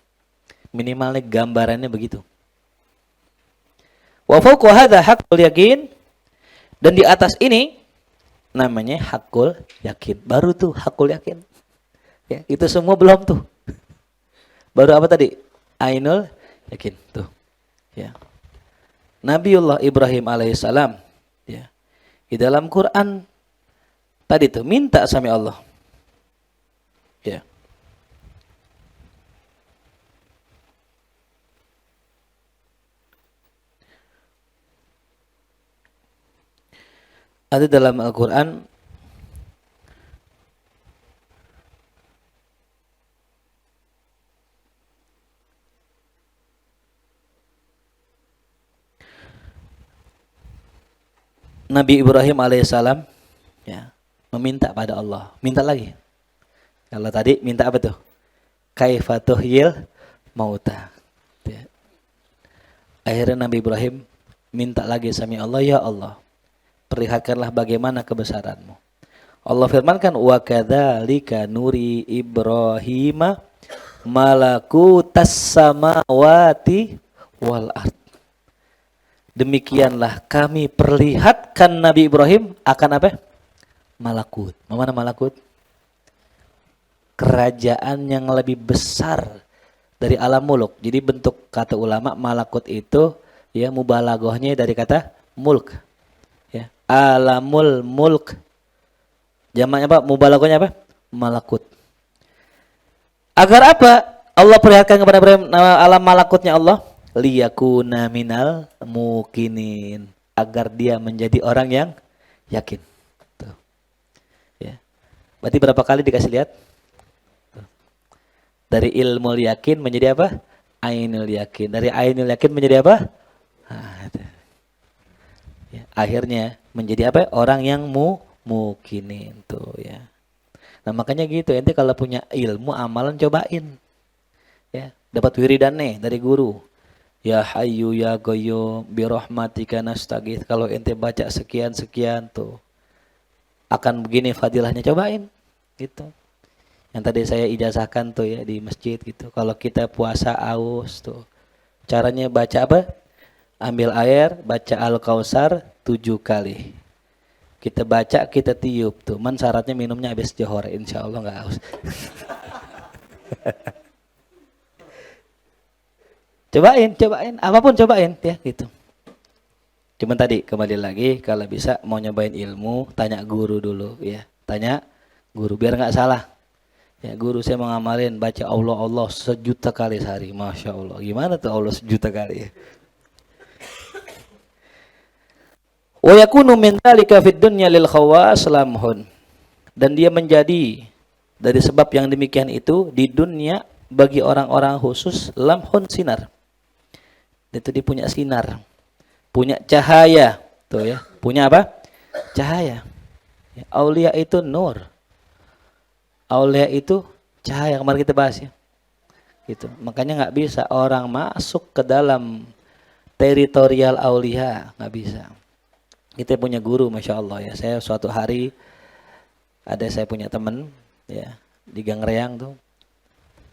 A: Minimalnya gambarannya begitu. Wa fawqa hadza haqqul yakin, dan di atas ini namanya hakul yakin. Baru tuh hakul yakin. Ya, itu semua belum tuh. Baru apa tadi? Ainul yakin tuh. Ya. Nabiullah Ibrahim alaihissalam, ya. Di dalam Quran tadi tuh minta sama Allah. Ya. Ada dalam Al-Quran Nabi Ibrahim alaihissalam, ya, meminta pada Allah. Minta lagi. Kalau tadi minta apa tuh? Kaifa tuhyil mauta. Ya. Akhirnya Nabi Ibrahim minta lagi sama Allah, ya Allah, perlihatkanlah bagaimana kebesaranmu. Allah firmankan, wa kadzalika nuri Ibrahima malakutas samawati wal ard. Demikianlah kami perlihatkan Nabi Ibrahim akan apa? Malakut. Mana malakut? Kerajaan yang lebih besar dari alam muluk. Jadi bentuk kata ulama malakut itu ya mubalaghahnya dari kata mulk. Ya, alamul mulk. Jamaknya apa? Mubalaghahnya apa? Malakut. Agar apa? Allah perlihatkan kepada Ibrahim alam malakutnya Allah, liyakuna minal mukinin, agar dia menjadi orang yang yakin. Tuh. Ya. Berarti berapa kali dikasih lihat? Tuh. Dari ilmu yakin menjadi apa? Ainul yakin. Dari ainul yakin menjadi apa? Ya. Akhirnya menjadi apa? Orang yang mukinin tuh ya. Nah makanya gitu, ente kalau punya ilmu amalan cobain. Ya, dapat wiridan nih dari guru. Ya Hayyu ya Qayyum bi rahmatika nastaghits. Kalau ente baca sekian-sekian tuh akan begini fadilahnya, cobain gitu. Yang tadi saya ijazahkan tuh ya di masjid gitu. Kalau kita puasa aus tuh caranya baca apa? Ambil air, baca Al-Kautsar 7 kali. Kita baca, kita tiup tuh. Man syaratnya minumnya habis johor, insyaallah enggak haus. Cobain, apapun cobain ya gitu. Cuman tadi kembali lagi kalau bisa mau nyobain ilmu, tanya guru dulu ya. Tanya guru biar nggak salah. Ya guru saya mau ngamalin baca Allah 1.000.000 kali sehari. Masya Allah. Gimana tuh Allah 1.000.000 kali ya? Wa yakunu min dzalika fid dunya lil khawas lamhun. Dan dia menjadi dari sebab yang demikian itu di dunia bagi orang-orang khusus lamhun sinar. Itu dia punya sinar, punya cahaya, tuh ya. Punya apa? Cahaya. Ya, aulia itu nur. Aulia itu cahaya, kemarin kita bahas ya. Gitu. Makanya nggak bisa orang masuk ke dalam teritorial aulia, nggak bisa. Kita punya guru, masya Allah ya. Saya suatu hari saya punya teman ya di Gang Reang tuh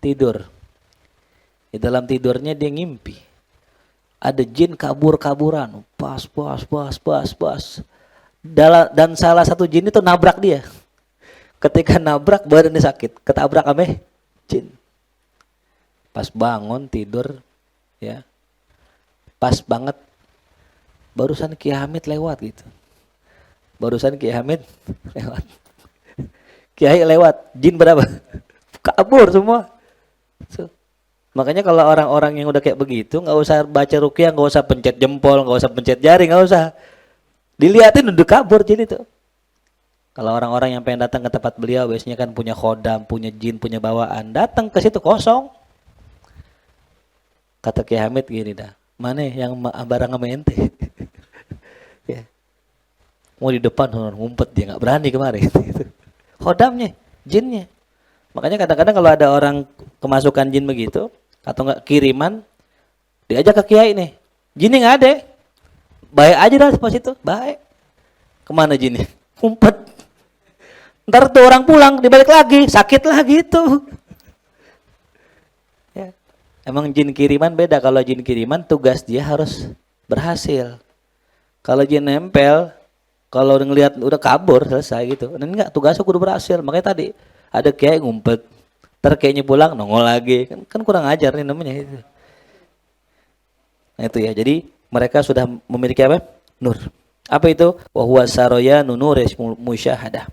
A: tidur. Di dalam tidurnya dia ngimpi. Ada jin kabur-kaburan, pas. Dan salah satu jin itu nabrak dia. Ketika nabrak badannya sakit, ketabrak sama jin. Pas bangun tidur, ya, pas banget. Barusan Ki Hamid lewat gitu. Kiai lewat, jin berapa? Kabur semua. Makanya kalau orang-orang yang udah kayak begitu, nggak usah baca ruqyah, nggak usah pencet jempol, nggak usah pencet jari, nggak usah. Dilihatin udah kabur jin itu. Kalau orang-orang yang pengen datang ke tempat beliau biasanya kan punya khodam, punya jin, punya bawaan. Datang ke situ kosong. Kata Kiai Hamid gini dah. Mana yang barang sama ente? Ya. Mau di depan ngumpet dia nggak berani kemarin. Khodamnya, jinnya. Makanya kadang-kadang kalau ada orang kemasukan jin begitu atau enggak kiriman, diajak ke kiai nih. Jinnya nggak ada. Baik aja dah pas itu, baik. Kemana jinnya? Ngumpet. Ntar tuh orang pulang, dibalik lagi, sakit lagi itu. Ya. Emang jin kiriman beda. Kalau jin kiriman tugas dia harus berhasil. Kalau jin nempel, kalau ngelihat udah kabur selesai gitu. Dan enggak, tugasnya kudu berhasil. Makanya tadi ada kiai ngumpet, ntar kayaknya pulang nongol lagi. Kan kurang ajar nih namanya itu. Nah itu ya. Jadi mereka sudah memiliki apa? Nur. Apa itu? Wa huwa sarayanu nuris musyahadah.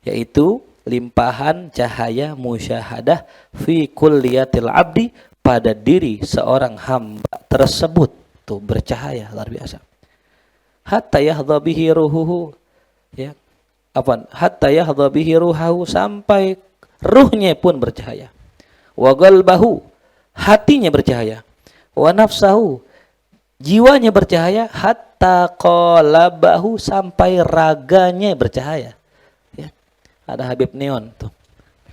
A: Yaitu limpahan cahaya musyahadah fi kulliyatil abdi, pada diri seorang hamba tersebut. Tuh bercahaya luar biasa. Hatta yahdha bihi ruhuhu, ya. Apa? Hatta yahdha bihi ruhahu, sampai ruhnya pun bercahaya. Wa qalbahu, hatinya bercahaya. Wa nafsahu, jiwanya bercahaya. Hatta qalabahu, sampai raganya bercahaya. Ada Habib Neon tuh.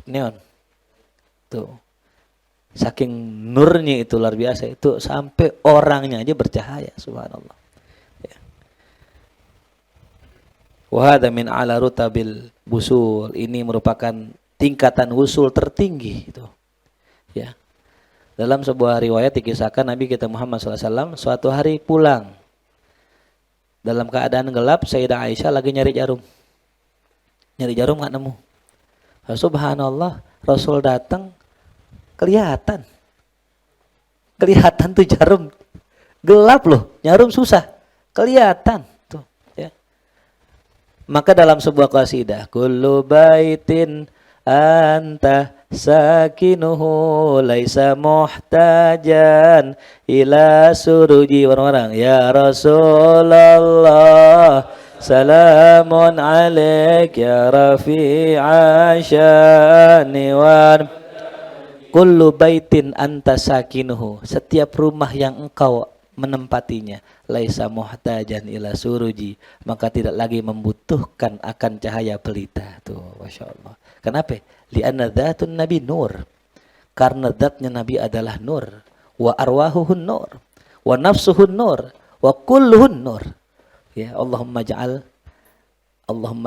A: Neon. Tuh. Saking nurnya itu luar biasa, itu sampai orangnya aja bercahaya, subhanallah. Ya. Wa hadza min ala rutabil busul. Ini merupakan tingkatan usul tertinggi itu. Ya. Dalam sebuah riwayat dikisahkan Nabi kita Muhammad SAW suatu hari pulang. Dalam keadaan gelap, Sayyidah Aisyah lagi nyari jarum. Nyari jarum nggak nemu. Subhanallah, Rasul datang, kelihatan tuh jarum. Gelap loh, jarum susah, kelihatan tuh. Ya. Maka dalam sebuah qasidah, kullu baitin anta sakinuhu laisa muhtajan ila suruji, orang-orang ya Rasulullah salamun alaik ya rafi'a syani wa kullu baitin anta sakinuhu, setiap rumah yang engkau menempatinya, laisa muhtajan ila suruji, maka tidak lagi membutuhkan akan cahaya pelita. Tuh, Masya Allah. Kenapa? Li'anna dzatun nabi nur, karena zatnya Nabi adalah nur. Wa arwahuhun nur, wa nafsuhun nur, wa kulluhun nur. Ya, Allahumma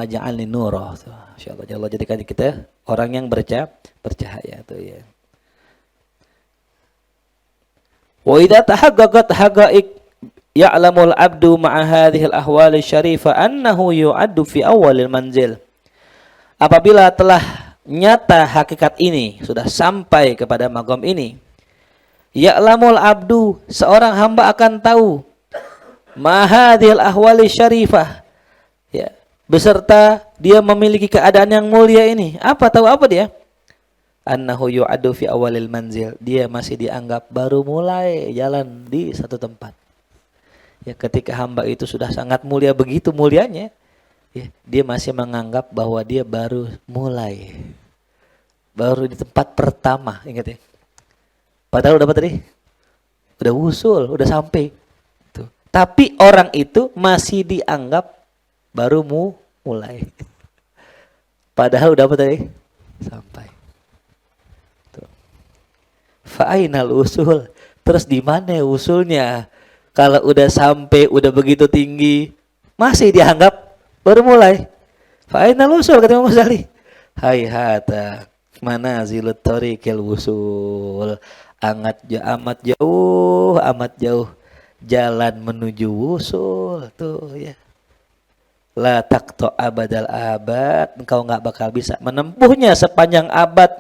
A: ja'alni nurah. Insyaallah Allah jadikan kita orang yang bercahaya tuh ya. Wa idza tahaqqaqat haqa'iq ya'lamul abdu ma'a hadhihi al-ahwal syarifah annahu yu'addu fi awwalil manzil. Apabila telah nyata hakikat ini, sudah sampai kepada maqam ini, ya'lamul abdu, seorang hamba akan tahu mahadhil ahwali syarifah, ya, beserta dia memiliki keadaan yang mulia ini. Apa tahu apa dia? Annahu yu'addu fi awalil manzil, dia masih dianggap baru mulai jalan di satu tempat. Ya, ketika hamba itu sudah sangat mulia, begitu mulianya, ya, dia masih menganggap bahwa dia baru mulai, baru di tempat pertama. Ingat ya, padahal udah apa tadi? Udah usul, udah sampai. Tapi orang itu masih dianggap baru mulai. Padahal udah apa tadi? Sampai. Fa'ainal usul. Terus di mana usulnya? Kalau udah sampai, udah begitu tinggi, masih dianggap baru mulai. Fa'ainal usul, kata Imam Ghazali. Hayhata manazilut tariqil usul. Amat jauh. Jalan menuju wusul tuh ya. La taqta abadal abad, engkau enggak bakal bisa menempuhnya sepanjang abad.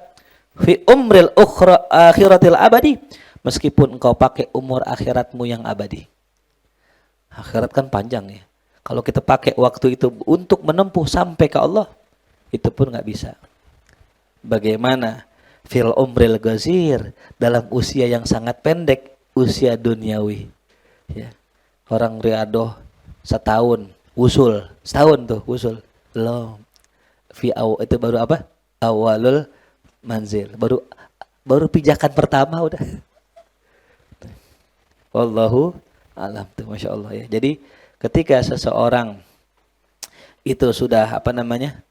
A: Fi umril ukhra akhiratil abadi, meskipun engkau pakai umur akhiratmu yang abadi. Akhirat kan panjang ya. Kalau kita pakai waktu itu untuk menempuh sampai ke Allah, itu pun enggak bisa. Bagaimana fil umril ghazir, dalam usia yang sangat pendek, usia duniawi. Ya. Orang riadoh setahun Usul. Setahun tuh usul. Belum. Itu baru apa? Awalul manzil. Baru pijakan pertama udah. Wallahu alam tuh, Masya Allah ya. Jadi ketika seseorang itu sudah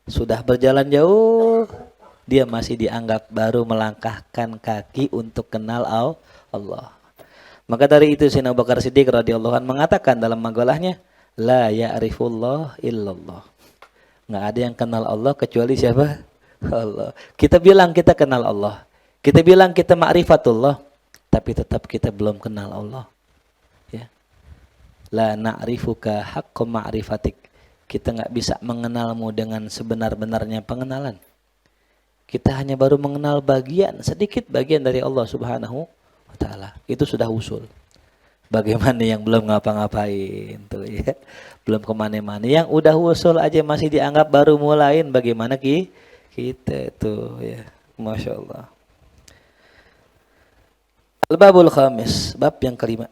A: sudah berjalan jauh, dia masih dianggap baru melangkahkan kaki untuk kenal Allah. Maka dari itu Sayyidina Abu Bakar Siddiq radhiyallahu anhu mengatakan dalam magalahnya, la ya'rifullah illallah. Nggak ada yang kenal Allah kecuali siapa? Allah. Kita bilang kita kenal Allah. Kita bilang kita ma'rifatullah, tapi tetap kita belum kenal Allah. Ya. La na'rifuka haqqa ma'rifatik. Kita nggak bisa mengenalmu dengan sebenar-benarnya pengenalan. Kita hanya baru mengenal sedikit bagian dari Allah Subhanahu wa ta'ala. Itu sudah usul. Bagaimana yang belum ngapa-ngapain tuh ya. Belum kemana-mana. Yang udah usul aja masih dianggap baru mulain. Bagaimana kita tuh ya. Masya Allah. Al-babul khamis. Bab yang kelima.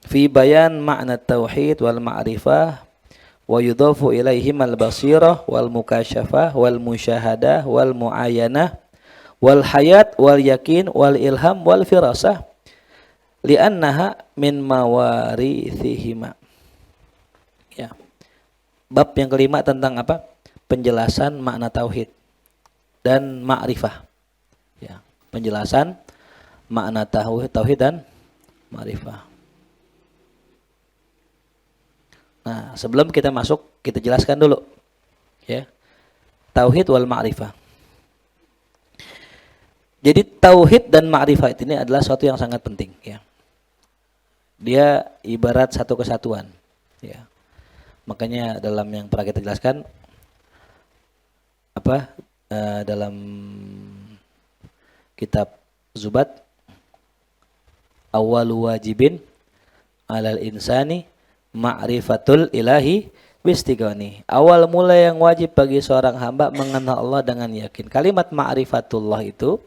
A: Fi bayan ma'na tauhid wal ma'rifah. Wa yudhafu ilaihim al-basirah wal mukasyafah wal musyahadah wal mu'ayanah wal hayat wal yakin wal ilham wal firasah li'annaha min mawarithihima. Ya. Bab yang kelima tentang apa? Penjelasan makna tauhid dan ma'rifah. Ya, penjelasan makna tauhid dan ma'rifah. Nah, sebelum kita masuk, kita jelaskan dulu. Ya. Tauhid wal ma'rifah. Jadi tauhid dan ma'rifah ini adalah sesuatu yang sangat penting, ya. Dia ibarat satu kesatuan, ya. Makanya dalam yang pernah kita jelaskan dalam kitab Zubat, awwalu wajibin 'alal insani ma'rifatul ilahi bistigani. Awal mula yang wajib bagi seorang hamba mengenal Allah dengan yakin. Kalimat ma'rifatullah itu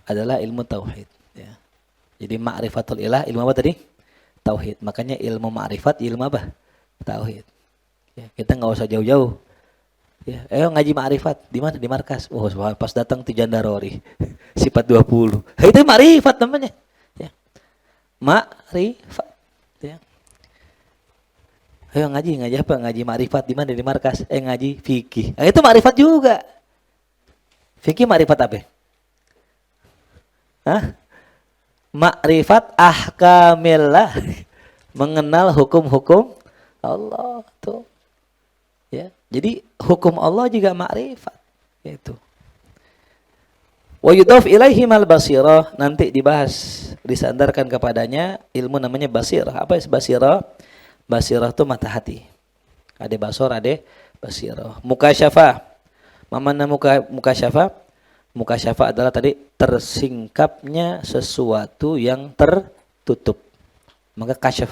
A: adalah ilmu tauhid. Ya. Jadi ma'rifatul ilah ilmu apa tadi? Tauhid. Makanya ilmu ma'rifat ilmu apa? Tauhid. Ya, kita nggak usah jauh-jauh. Ya, ngaji ma'rifat di mana? Di markas. Oh, pas datang di Jandarori. Sifat 20. Itu ma'rifat namanya. Ya. Ma'rifat. Ya. Ayo ngaji apa? Ngaji ma'rifat di mana? Di markas. Ngaji fikih. Itu ma'rifat juga. Fikih ma'rifat apa? Hah? Ma'rifat ahkamillah. Mengenal hukum-hukum Allah tuh. Ya. Jadi hukum Allah juga ma'rifat. Itu. Wa yudhaf ilaihi mal basirah, nanti dibahas, disandarkan kepadanya ilmu namanya basirah. Apa itu basirah? Basirah itu mata hati. Ada basor, ada basirah. Mukasyafah. Mana mukasyafah? Mukasyafah adalah tadi tersingkapnya sesuatu yang tertutup. Maka kasyaf.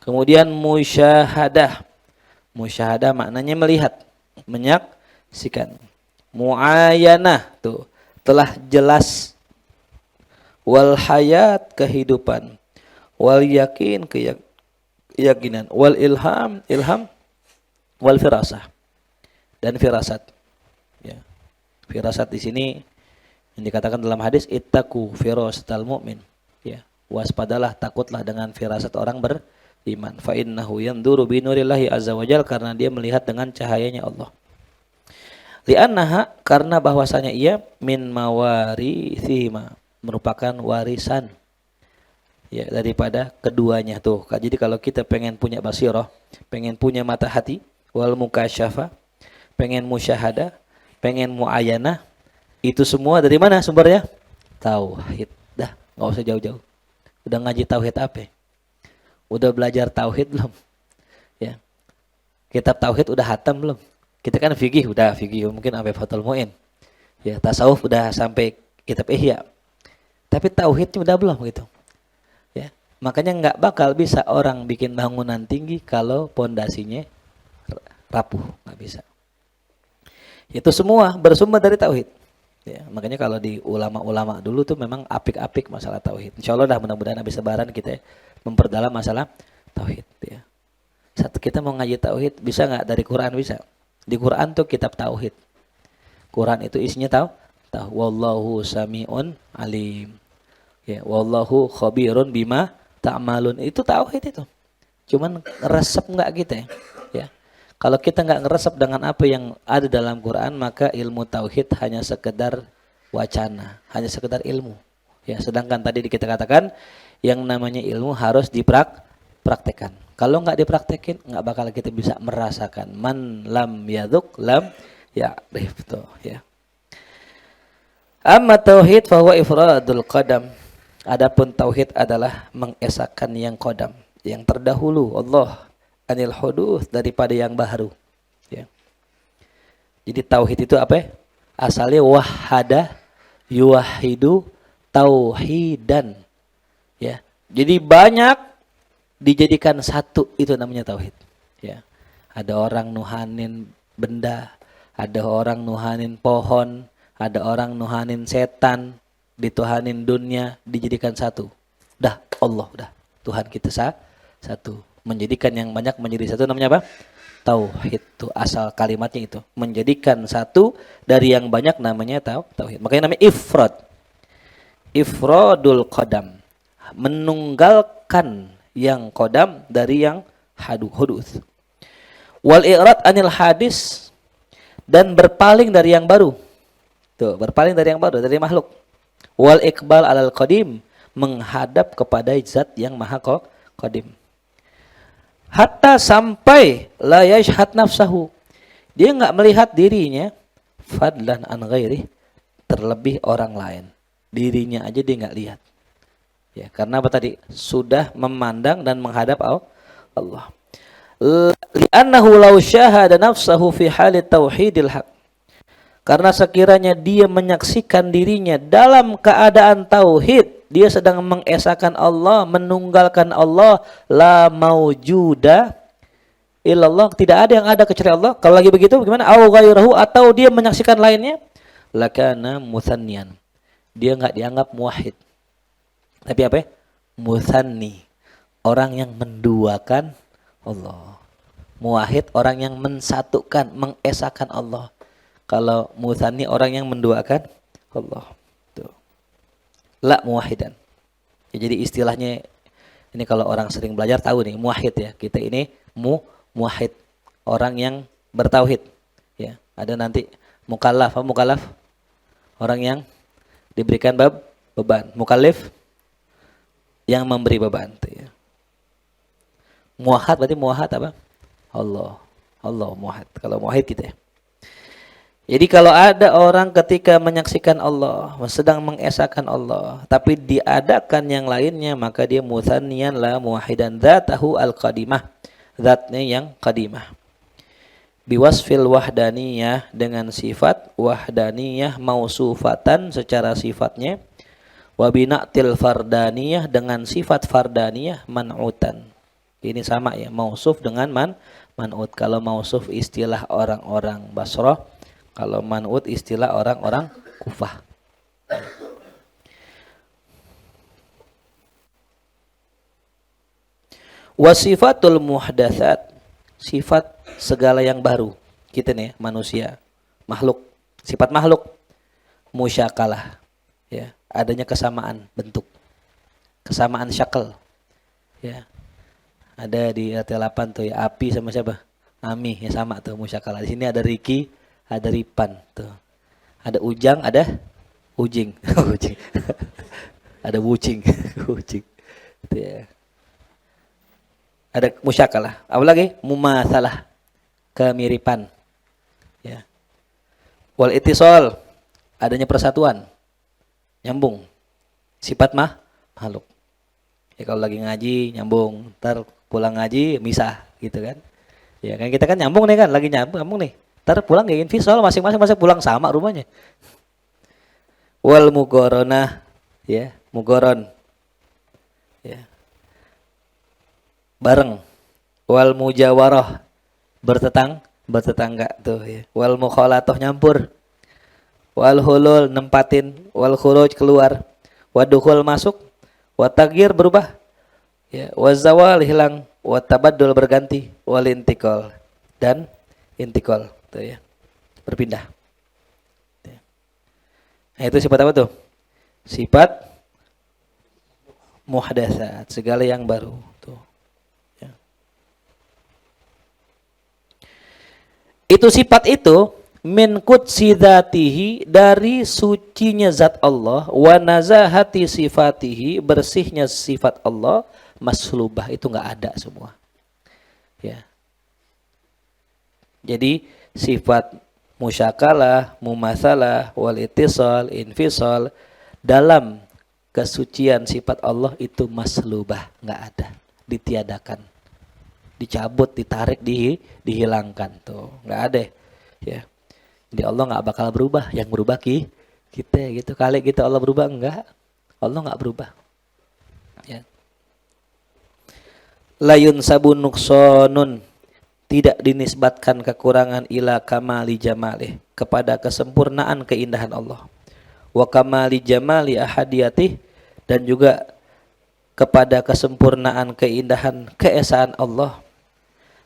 A: Kemudian musyahadah. Musyahadah maknanya melihat, menyaksikan. Muayanah tuh telah jelas. Wal hayat kehidupan. Wal yakin keyakinan, wal ilham wal firasah dan firasat. Ya. Firasat di sini yang dikatakan dalam hadis ittaqu firasatal mu'min. Ya. Waspadalah, takutlah dengan firasat orang beriman. Fa innahu yanzuru bi nurillahi azza wajal, karena dia melihat dengan cahayanya Allah. Li'annaha, karena bahwasanya ia min mawarithihima, merupakan warisan ya daripada keduanya tuh. Jadi kalau kita pengen punya basirah, pengen punya mata hati, wal mukasyafa, pengen musyahadah, pengen muayanah, itu semua dari mana sumbernya? Tauhid. Dah, enggak usah jauh-jauh. Udah ngaji tauhid apa? Udah belajar tauhid belum? Ya. Kitab tauhid udah hatam belum? Kita kan fikih mungkin sampai Fathul Muin. Ya, tasawuf udah sampai kitab Ihya. Tapi tauhidnya udah belum gitu. Ya. Makanya nggak bakal bisa orang bikin bangunan tinggi kalau pondasinya rapuh, nggak bisa. Itu semua bersumber dari tauhid. Ya, makanya kalau di ulama-ulama dulu tuh memang apik-apik masalah tauhid. Insya Allah dah mudah-mudahan habis lebaran kita memperdalam masalah tauhid. Ya. Saat kita mau ngaji tauhid, bisa nggak dari Quran? Bisa. Di Quran tuh kitab tauhid. Quran itu isinya tahu. Wallahu sami'un alim. Ya, wallahu khabirun bima ta'malun. Itu tauhid itu. Cuman ngeresep nggak kita ya. Ya. Kalau kita nggak ngeresep dengan apa yang ada dalam Quran, maka ilmu tauhid hanya sekedar wacana, hanya sekedar ilmu. Ya, sedangkan tadi kita katakan yang namanya ilmu harus dipraktekkan. Kalau nggak dipraktekin, nggak bakal kita bisa merasakan. Man lam yaduk lam ya'rif tuh ya. Amma tauhid fahuwa ifradul qadam. Adapun tauhid adalah mengesahkan yang qadam, yang terdahulu Allah, anil huduts, daripada yang baru. Ya. Jadi tauhid itu apa? Asalnya wahada yuwahidu tauhidan. Ya. Jadi banyak dijadikan satu, itu namanya tauhid. Ya. Ada orang nuhanin benda, ada orang nuhanin pohon, ada orang nuhanin setan, dituhanin dunia, dijadikan satu. Dah Allah, dah Tuhan kita satu. Menjadikan yang banyak menjadi satu namanya apa? Tauhid. Itu asal kalimatnya itu. Menjadikan satu dari yang banyak namanya tauhid. Makanya namanya ifrad. Ifradul qadam. Menunggalkan yang qadam dari yang hudus. Wal i'rad anil hadis, dan berpaling dari yang baru. Tuh, berpaling dari yang baru, dari makhluk. Wal iqbal alal qadim, menghadap kepada zat yang maha qadim. Hatta sampai la yashhad nafsahu, dia enggak melihat dirinya fadlan an ghairi, terlebih orang lain. Dirinya aja dia enggak lihat. Ya, karena apa tadi? Sudah memandang dan menghadap Allah. Li'annahu law syahada nafsahu fi halit tauhidil haq. Karena sekiranya dia menyaksikan dirinya dalam keadaan tauhid, dia sedang mengesahkan Allah, menunggalkan Allah, la maujuda illallah, tidak ada yang ada kecuali Allah. Kalau lagi begitu bagaimana? Au ghairahu, atau dia menyaksikan lainnya, lakana mutsannian. Dia enggak dianggap muwahhid. Tapi apa? Mutsanni, orang yang menduakan Allah. Muwahhid, orang yang mensatukan, mengesahkan Allah. Kalau mutsanni, orang yang menduakan Allah. Tuh. La muwahhidan. Ya, jadi istilahnya ini kalau orang sering belajar tahu nih, muwahhid ya. Kita ini muwahhid, orang yang bertauhid. Ya, ada nanti mukallaf, apa mukallaf? Orang yang diberikan beban. Mukallif, yang memberi beban. Tuh, ya. Muwahhid berarti muwahhid apa? Allah muwahhid. Kalau muwahhid kita ya. Jadi kalau ada orang ketika menyaksikan Allah, sedang mengesahkan Allah, tapi diadakan yang lainnya, maka dia mutsanniyan la muwahhidan dzatahu al-qadimah. Zatnya yang qadimah. Biwasfil wahdaniyah, dengan sifat wahdaniyah mausufatan secara sifatnya. Wa bina'til fardaniyah, dengan sifat fardaniyah man'utan. Ini sama ya, mausuf dengan man'ut. Kalau mausuf istilah orang-orang Basrah, kalau man'ut istilah orang-orang Kufah. Wasifatul muhdatsat, sifat segala yang baru. Kita nih manusia, makhluk, sifat makhluk musyakalah. Ya, adanya kesamaan bentuk. Kesamaan syakal. Ya. Ada di RT8 tuh ya, api sama siapa? Ami, ya sama tuh musyakalah. Di sini ada Riki, ada Ripan tuh. Ada Ujang, ada Ujing. Ujing. Ada Wucing. Wucing. Itu ya. Ada musyakalah. Apa lagi? Mumatsalah. Kemiripan. Ya. Wal ittisal, adanya persatuan. Nyambung. Sifat makhluk. Ya kalau lagi ngaji nyambung, ntar pulang ngaji misah gitu kan. Ya kan kita kan nyambung nih kan, lagi nyambung nih. Ntar pulang kayak visual masing-masing masa pulang sama rumahnya. Wal mugoronah, ya, mugoron. Ya. Bareng. Wal mujawarah, bertetangga tuh ya. Wal mukhalatoh, nyampur. Wal hulul, nempatin. Wal khuruj, keluar. Wadukhul, masuk. Wa taghir, berubah. Ya, wa zawal, hilang. wa tabaddul berganti, wal intiqal dan intiqal, tuh ya. Berpindah. Nah, itu sifat apa tuh? Sifat muhdatsat, segala yang baru, tuh. Ya. Itu sifat itu min qudsi dzatihi, dari sucinya zat Allah, wa nazahati sifatihi, bersihnya sifat Allah, maslubah, itu enggak ada semua. Ya. Jadi sifat musyakalah, mumatsalah, wal ittisal, infisal, dalam kesucian sifat Allah itu maslubah, enggak ada, ditiadakan, dicabut, ditarik, dihilangkan, tuh enggak ada ya. Jadi Allah enggak bakal berubah, yang berubah kita gitu. Kali kita Allah berubah, enggak, Allah enggak berubah ya. Layun sabun nuksonun, tidak dinisbatkan kekurangan ila kamali jamalih, kepada kesempurnaan keindahan Allah, wa kamali jamali ahadiyatih, dan juga kepada kesempurnaan keindahan keesaan Allah.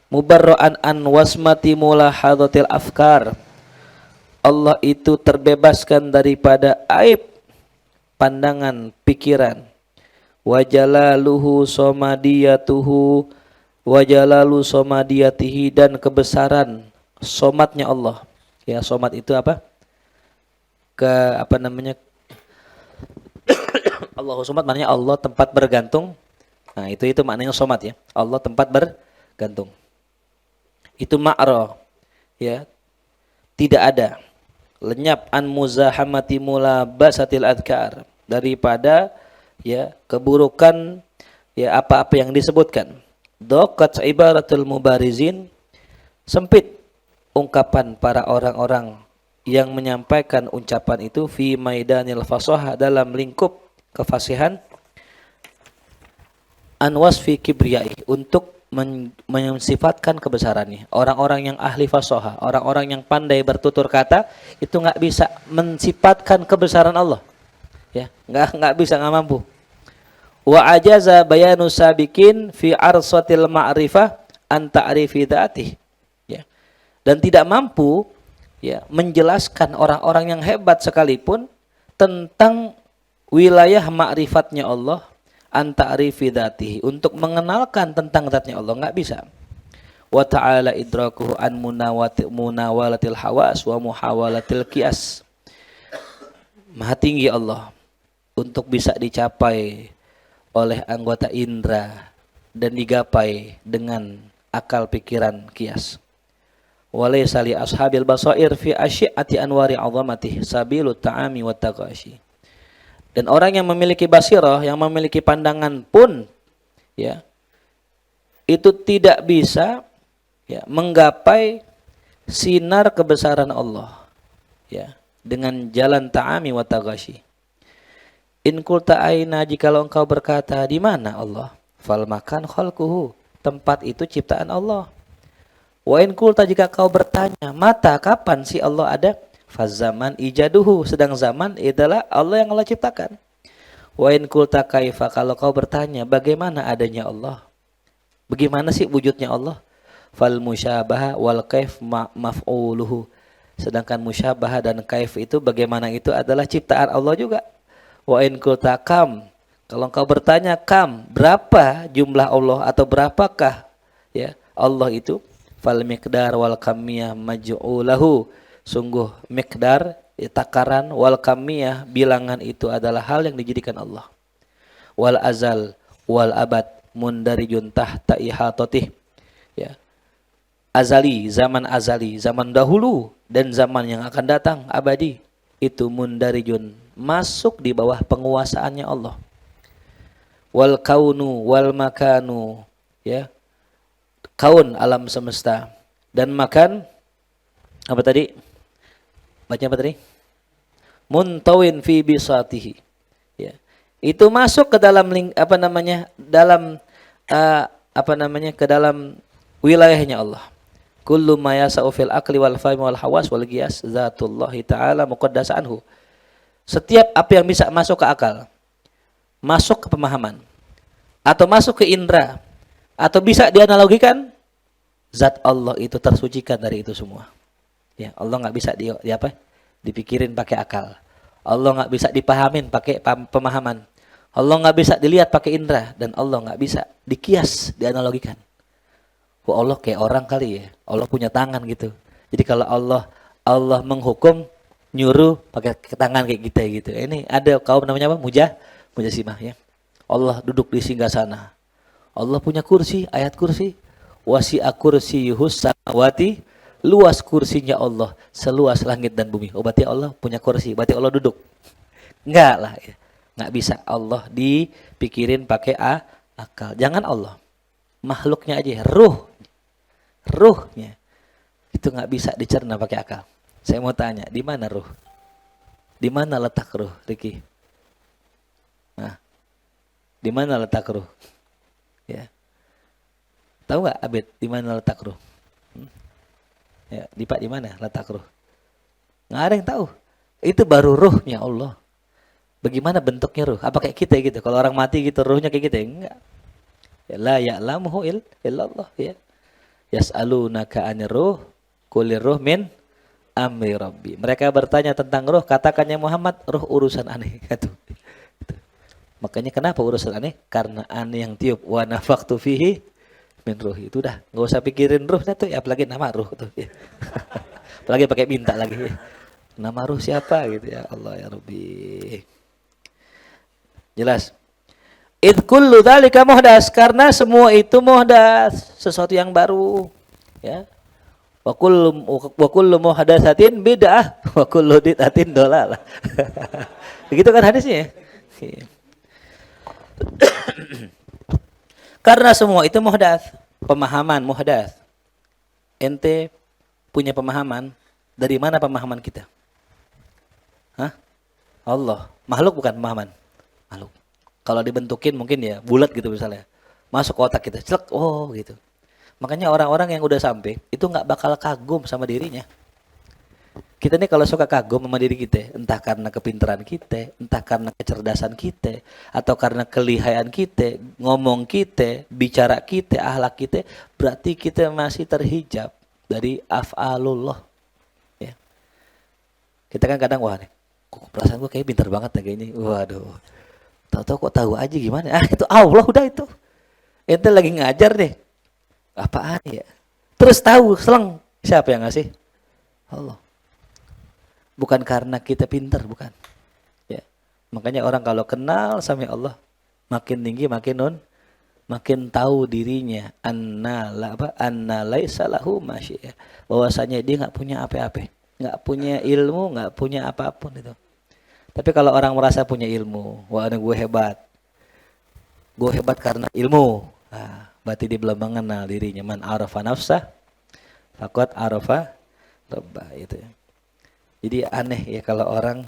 A: Mubarra'an an wasmati mulahadatil afkar, Allah itu terbebaskan daripada aib pandangan pikiran. Wa jalaluhu somadiyatuhu, wa jalalu somadiyatihi, dan kebesaran somatnya Allah. Ya, somat itu apa? Allahu somat maknanya Allah tempat bergantung. Nah, itu maknanya somat ya. Allah tempat bergantung. Itu ma'ra. Ya. Tidak ada. Lenyap an muzahamati mulabasatil adhkar, daripada ya keburukan ya apa-apa yang disebutkan. Daqat ibaratul mubarizin, sempit ungkapan para orang-orang yang menyampaikan ucapan itu, fi maidanil fasahah, dalam lingkup kefasihan, an wasfi kibriyai, untuk mensifatkan kebesarannya. Orang-orang yang ahli fasahah, orang-orang yang pandai bertutur kata, itu nggak bisa mensifatkan kebesaran Allah. Ya, nggak bisa, nggak mampu. Wa ajaza bayanu sabikin fi arsatil ma'rifah an ta'rifi dzatih. Ya. Dan tidak mampu ya menjelaskan orang-orang yang hebat sekalipun tentang wilayah ma'rifatnya Allah, an ta'rifi dzatihi, untuk mengenalkan tentang zatnya Allah, nggak bisa. Wa ta'ala idrakuhu an munawalatil hawas wa muhawalatil qiyas. Maha tinggi Allah untuk bisa dicapai oleh anggota indera dan digapai dengan akal pikiran kias. Walaysa li ashabil basair fi asyiati anwari 'azamatihi sabilut ta'ami wat taqashi. Dan orang yang memiliki basirah, yang memiliki pandangan pun ya itu tidak bisa ya menggapai sinar kebesaran Allah ya dengan jalan ta'ami wa taghashi. In qulta aina, jikalau engkau berkata di mana Allah, fal makan khalquhu, tempat itu ciptaan Allah. Wa in qulta, jika kau bertanya mata, kapan sih Allah ada, fazaman ijaduhu, sedang zaman adalah Allah yang Allah ciptakan. Wa in qulta kaifa, kalau kau bertanya bagaimana adanya Allah, bagaimana sih wujudnya Allah, fal musyabah wal kaif maf'uluhu, sedangkan musyabah dan kaif itu bagaimana itu adalah ciptaan Allah juga. Wa in qulta kam, kalau engkau bertanya kam, berapa jumlah Allah atau berapakah ya Allah itu, fal miqdar wal kamiyah maj'ulahu, sungguh miqdar takaran, wal kamiyah bilangan, itu adalah hal yang dijadikan Allah. Wal azal wal abad mundarijun tahta ihatatih, ya azali, zaman dahulu dan zaman yang akan datang abadi, itu mundarijun, masuk di bawah penguasaannya Allah. Wal kaunu wal makanu, ya kaun alam semesta dan makan, apa tadi? Baca apa tadi? Muntawin fi bisatihi. Ya. Itu masuk ke dalam ke dalam wilayahnya Allah. Kullu ma yasa'u fil aqli wal fahmi wal hawas wal qiyas zatullahi ta'ala muqaddasa anhu. Setiap apa yang bisa masuk ke akal, masuk ke pemahaman, atau masuk ke indera, Atau bisa dianalogikan, zat Allah itu tersucikan dari itu semua. Ya, Allah nggak bisa dipikirin pakai akal. Allah nggak bisa dipahamin pakai pemahaman. Allah nggak bisa dilihat pakai indera, dan Allah nggak bisa dikias, dianalogikan. Oh, Allah kayak orang kali ya. Allah punya tangan gitu. Jadi kalau Allah menghukum, nyuruh pakai tangan kayak kita gitu. Ini ada kaum namanya apa? Mujasimah ya. Allah duduk di singgasana. Allah punya kursi, ayat kursi. Wasi'a kursiyyuhus samawati, luas kursinya Allah seluas langit dan bumi. Oh, berarti Allah punya kursi, berarti Allah duduk. Enggak lah ya. Enggak bisa Allah dipikirin pakai akal. Jangan Allah. Makhluknya aja, ruhnya itu nggak bisa dicerna pakai akal. Saya mau tanya, di mana ruh? Di mana letak ruh, Riki? Nah, di mana letak ruh? Ya, tahu nggak, Abid, di mana letak ruh? Ya, Dipak, di mana letak ruh? Nggak ada yang tahu. Itu baru ruhnya Allah. Bagaimana bentuknya ruh? Apa kayak kita gitu? Kalau orang mati gitu, ruhnya kayak kita? Enggak. La ya'lamuhu illallah ya. Yas'alunaka 'anir ruh, qulir ruh min amri rabbi. Mereka bertanya tentang ruh, katakannya Muhammad, ruh urusan aneh. Gitu. Makanya kenapa urusan aneh? Karena aneh yang tiup. Wa nafaqtu fihi min ruhi. Itu dah, enggak usah pikirin ruhnya tuh, ya apalagi nama ruh tuh ya. Apalagi pakai minta lagi ya. Nama ruh siapa gitu ya, Allah ya Rabbi. Jelas? Id kullu dzalika muhdas, karena semua itu muhdas, sesuatu yang baru ya. Wa kullu muhdatsatin bid'ah wa kullu bid'atin dhalalah. Begitu kan hadisnya. Karena semua itu muhdas, pemahaman muhdas. Ente punya pemahaman, dari mana pemahaman kita? Hah? Allah. Makhluk bukan pemahaman. Makhluk. Kalau dibentukin mungkin ya bulat gitu misalnya, masuk ke otak kita, celek, oh gitu. Makanya orang-orang yang udah sampai itu nggak bakal kagum sama dirinya. Kita nih kalau suka kagum sama diri kita, entah karena kepintaran kita, entah karena kecerdasan kita, atau karena kelihayan kita, ngomong kita, bicara kita, akhlak kita, berarti kita masih terhijab dari af'alullah. Ya. Kita kan kadang, wah nih, kok perasaan gue kayak pintar banget kayak ini, waduh. Tahu-tahu kok tahu aja gimana? Itu Allah udah itu. Ente lagi ngajar deh. Apaan ya? Terus tahu, selang. Siapa yang ngasih? Allah. Bukan karena kita pintar, bukan. Ya. Makanya orang kalau kenal sama Allah, makin tinggi, makin tahu dirinya. Anna laisa lahu masya. Bahwasanya dia nggak punya apa-apa, nggak punya ilmu, nggak punya apapun itu. Tapi kalau orang merasa punya ilmu, wah gue hebat karena ilmu, nah, berarti dia belum mengenal dirinya. Man arafa nafsah, faqad arafa rabbah, itu ya. Jadi aneh ya kalau orang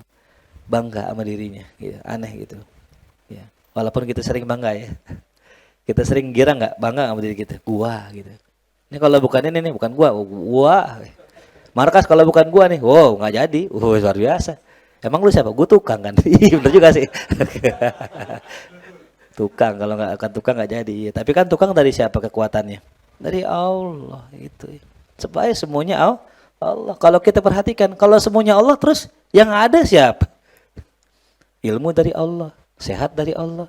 A: bangga sama dirinya, gitu. Aneh gitu. Ya. Walaupun kita sering bangga ya, kita sering girang nggak bangga sama diri kita, gua gitu. Ini kalau bukan ini nih, bukan gua. Markas kalau bukan gua nih, wow nggak jadi, luar biasa. Emang lu siapa? Gue tukang kan? Iya bener juga sih. Tukang, kalau nggak akan tukang nggak jadi. Tapi kan tukang dari siapa kekuatannya? Dari Allah itu. Supaya semuanya Allah. Kalau kita perhatikan, kalau semuanya Allah, terus yang ada siapa? Ilmu dari Allah, sehat dari Allah,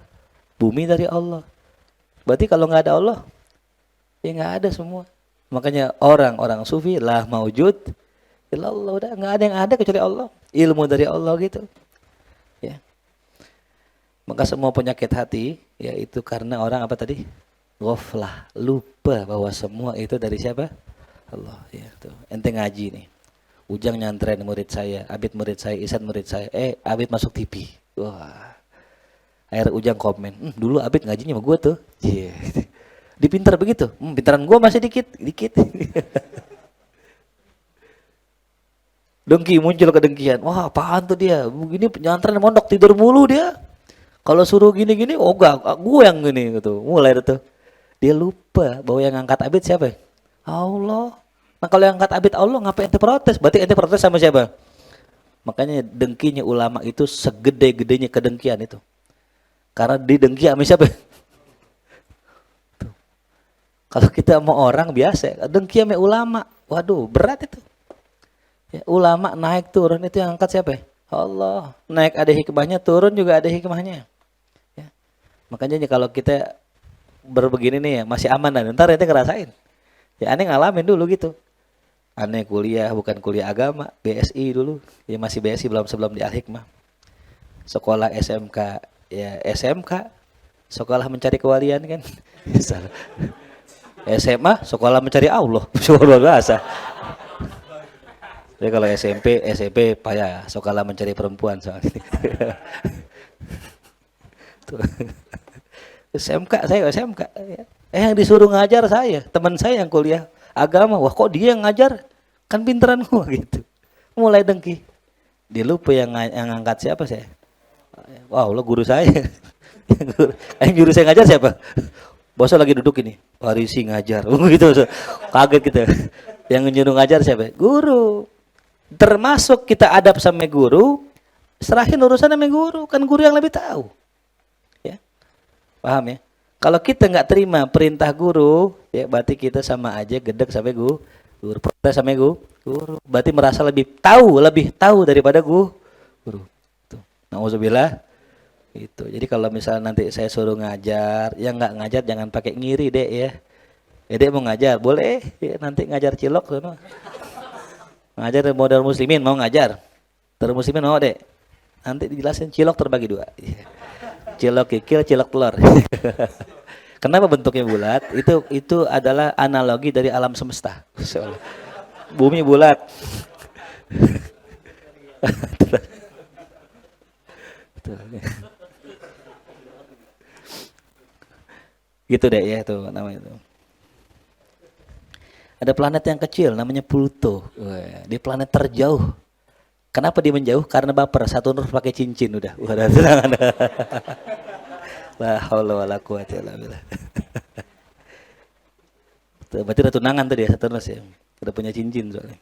A: bumi dari Allah. Berarti kalau nggak ada Allah, ya nggak ada semua. Makanya orang-orang sufi lah maujud Allah, udah nggak ada yang ada kecuali Allah, ilmu dari Allah gitu ya. Maka semua penyakit hati ya itu karena orang apa tadi, ghaflah, lupa bahwa semua itu dari siapa? Allah ya. Tuh ente ngaji nih, Ujang nyantren murid saya, Abid murid saya, Isan murid saya, Abid masuk TV, wah akhirnya Ujang komen, dulu Abid ngajinya sama gue tuh, yeah. Dipintar begitu, pintaran gue masih dikit Dengki, muncul kedengkian. Wah, apaan tuh dia? Begini penyantren mondok tidur mulu dia. Kalau suruh gini-gini, oh enggak, gue yang gini gitu. Mulai itu. Dia lupa bahwa yang ngangkat Abid siapa? Allah. Nah, kalau yang ngangkat Abid Allah, ngapain ente protes? Berarti ente protes sama siapa? Makanya dengkinya ulama itu segede-gedenya kedengkian itu. Karena didengki sama siapa? Tuh. Kalau kita mau orang biasa, dengki sama ulama, waduh berat itu. Ya, ulama naik turun itu yang angkat siapa? Allah. Naik ada hikmahnya, turun juga ada hikmahnya. Ya. Makanya kalau kita berbegini nih ya masih aman dan ntar nanti ngerasain. Ya aneh ngalamin dulu gitu. Aneh kuliah bukan kuliah agama, BSI dulu. Ya masih BSI sebelum di Al-Hikmah. Sekolah SMK, ya SMK, sekolah mencari kewalian kan. SMA, sekolah mencari Allah. Luar biasa. Jadi kalau SMP payah, sekolah mencari perempuan soalnya. SMK, saya SMK. Yang disuruh ngajar saya, teman saya yang kuliah agama. Wah kok dia yang ngajar? Kan pinteran gua gitu. Mulai dengki. Dia lupa yang ngangkat siapa saya. Wow, lo guru saya. Yang guru saya ngajar siapa? Bosnya lagi duduk ini. Parisi ngajar. Gitu. Kaget gitu. Yang nyuruh ngajar siapa? Guru. Termasuk kita adab sama guru, serahin urusan sama guru. Kan guru yang lebih tahu. Ya. Paham ya? Kalau kita nggak terima perintah guru, ya berarti kita sama aja gedek sampai guru, protes sampai guru. Berarti merasa lebih tahu daripada guru. Tuh. Nauzubillah. Itu. Jadi kalau misalnya nanti saya suruh ngajar, yang nggak ngajar jangan pakai ngiri deh ya. Dek mau ngajar, boleh ya, nanti ngajar cilok sono. Ngajar modal muslimin mau ngajar. Terus muslimin mau dek. Nanti dijelasin cilok terbagi 2. Cilok kikil, cilok telur. Kenapa bentuknya bulat? Itu adalah analogi dari alam semesta. Bumi bulat. Gitu deh ya tuh namanya itu. Ada planet yang kecil namanya Pluto. Di planet terjauh. Kenapa dia menjauh? Karena baper. Saturnus pakai cincin udah. Udah tenang. La haula wala quwata illa billah. Berarti udah tunangan tuh dia Saturnus ya. Udah punya cincin soalnya.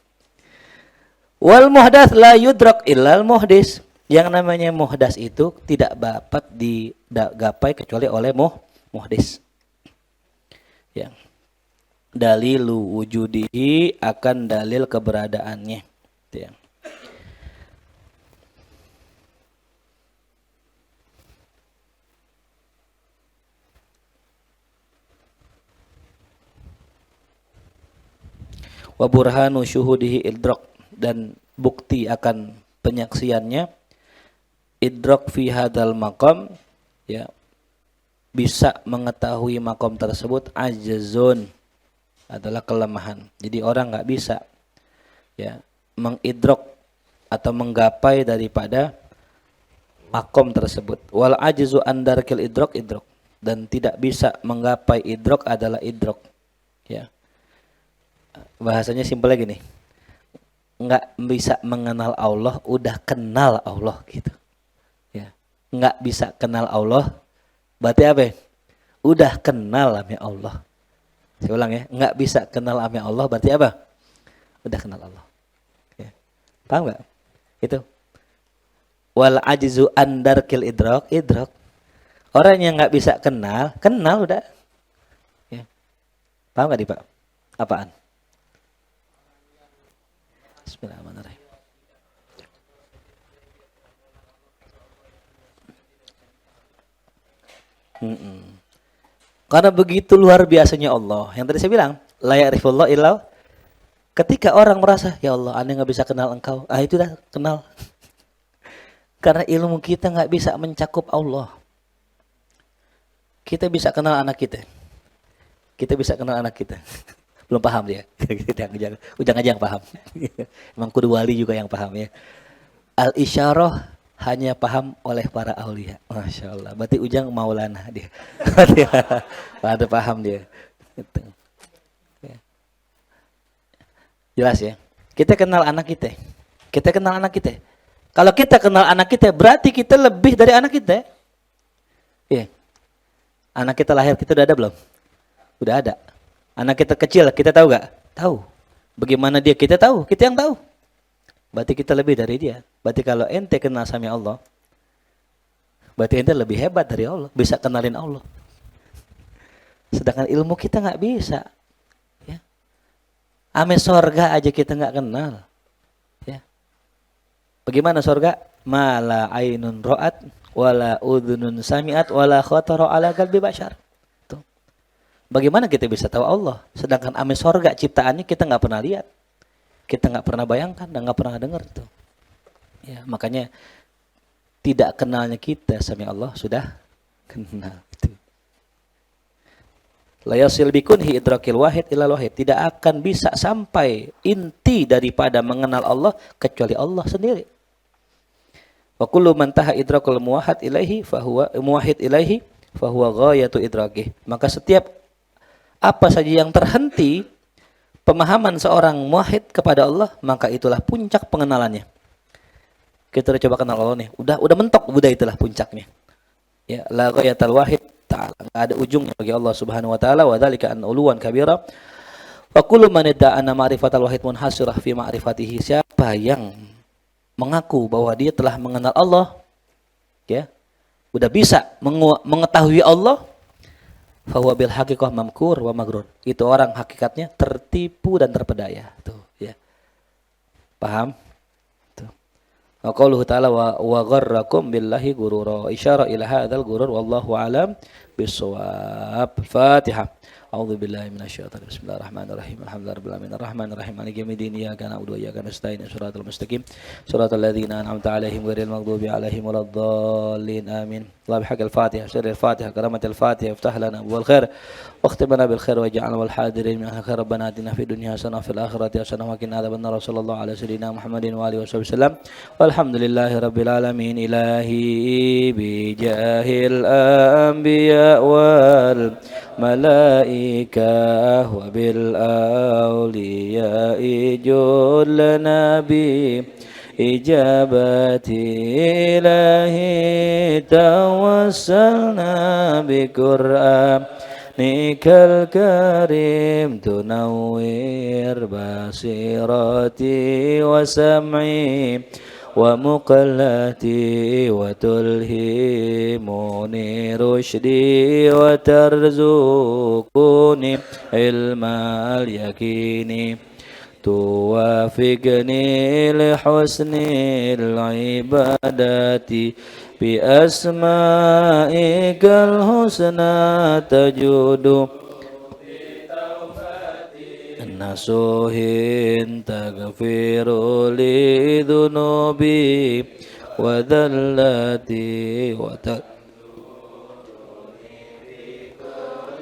A: Wal muhdats la yudrak illal muhdis. Yang namanya muhdas itu tidak dapat digapai kecuali oleh muhdis. Ya. Dalilu wujudihi akan dalil keberadaannya. Ya. Wa burhanu syuhudihi idrak, dan bukti akan penyaksiannya idrak fi hadal maqam, ya, bisa mengetahui makom tersebut ajzun adalah kelemahan. Jadi orang nggak bisa ya mengidrok atau menggapai daripada makom tersebut. Wal ajzu andarkil idrok, dan tidak bisa menggapai idrok adalah idrok. Ya. Bahasanya simpel lagi nih. Nggak bisa mengenal Allah, udah kenal Allah gitu. Ya. Nggak bisa kenal Allah, berarti apa? Udah kenal sama Allah. Saya ulang ya, nggak bisa kenal sama Allah, berarti apa? Udah kenal Allah. Ya. Paham nggak? Itu. Wal ajzu andarkil idrok. Orang yang nggak bisa kenal udah. Ya. Paham nggak, Pak? Apaan? Bismillahirrahmanirrahim. Karena begitu luar biasanya Allah. Yang tadi saya bilang, la ya'rifullah illa, ketika orang merasa, ya Allah, aneh nggak bisa kenal engkau. Itu dah kenal. Karena ilmu kita nggak bisa mencakup Allah. Kita bisa kenal anak kita. Kita bisa kenal anak kita. Belum paham dia. Ujang aja yang paham. Emang kudu wali juga yang paham ya. Al-isyarah hanya paham oleh para aulia. Masya Allah. Berarti Ujang Maulana dia. Pada paham dia. Jelas ya. Kita kenal anak kita. Kalau kita kenal anak kita, berarti kita lebih dari anak kita. Iya. Anak kita lahir, kita udah ada belum? Udah ada. Anak kita kecil, kita tahu gak? Tahu. Bagaimana dia? Kita tahu. Kita yang tahu. Berarti kita lebih dari dia. Berarti kalau ente kenal sama Allah, berarti ente lebih hebat dari Allah. Bisa kenalin Allah. Sedangkan ilmu kita nggak bisa. Ya. Ame sorga aja kita nggak kenal. Ya. Bagaimana sorga? Mala ainun ro'at, wala udhunun sami'at, wala khotoro ala qalbi bashar. Tuh. Bagaimana kita bisa tahu Allah? Sedangkan ame sorga ciptaannya kita nggak pernah lihat. Kita nggak pernah bayangkan dan nggak pernah dengar tuh. Ya, makanya tidak kenalnya kita sama Allah sudah kenal itu. La yasil bikunhi idrakil wahid ilal wahid. Tidak akan bisa sampai inti daripada mengenal Allah kecuali Allah sendiri. Wa kullu man taha idrakul muwahhid ilaihi fahuwa ghayatu idrakih. Maka setiap apa saja yang terhenti pemahaman seorang muwahhid kepada Allah, maka itulah puncak pengenalannya. Kita udah coba kenal Allah nih, udah mentok, udah itulah puncaknya. Ya, la ghayatal wahid ta'ala, enggak ada ujungnya bagi Allah Subhanahu wa taala, wa dzalika an uluwan kabira. Wa kullu man idda'a anna ma'rifatal wahid munhasirah fi ma'rifatihi. Siapa yang mengaku bahwa dia telah mengenal Allah, ya, udah bisa mengetahui Allah, fa huwa bil haqiqah mamkur wa magrur. Itu orang hakikatnya tertipu dan terpedaya. Tuh, ya. Paham? Wa qauluhu ta'ala wa gharrakum billahi gurura. Isyara ila hadzal gurur wallahu alam bissawab. Fatihah. A'udzu billahi minasyaitonir rajim. Bismillahirrahmanirrahim. Alhamdulillahirabbil alamin arrahmanirrahim maliki yaumiddin iyyaka na'budu wa iyyaka nasta'in shiratal mustaqim shiratal ladzina an'amta 'alaihim ghairil maghdubi 'alaihim waladdallin amin. Allah bihaqqil Fatihah sirril Fatihah karamatil Fatihah iftah lana abwal khair واختم لنا بالخير واجعلنا والحاضرين من الخير. ربنا آتنا في الدنيا حسنة وفي الآخرة حسنة وقنا عذاب النار. صلى الله على سيدنا محمد وآله وصحبه وسلم والحمد لله رب العالمين. إلهي بجاه الأنبياء والملائكة وبالأولياء جل نبي إجابتي إلهي توسلنا بقرآن Nikal karim tunawwir basirati wa sam'i wa muqallati wa tulhimuni rushdi wa tarzuquni ilmal yakini tuwafiqni li husnil ibadati bi asma'ikal husna tajudu nasuhin taghfiru li dhunubi wa dhallati wa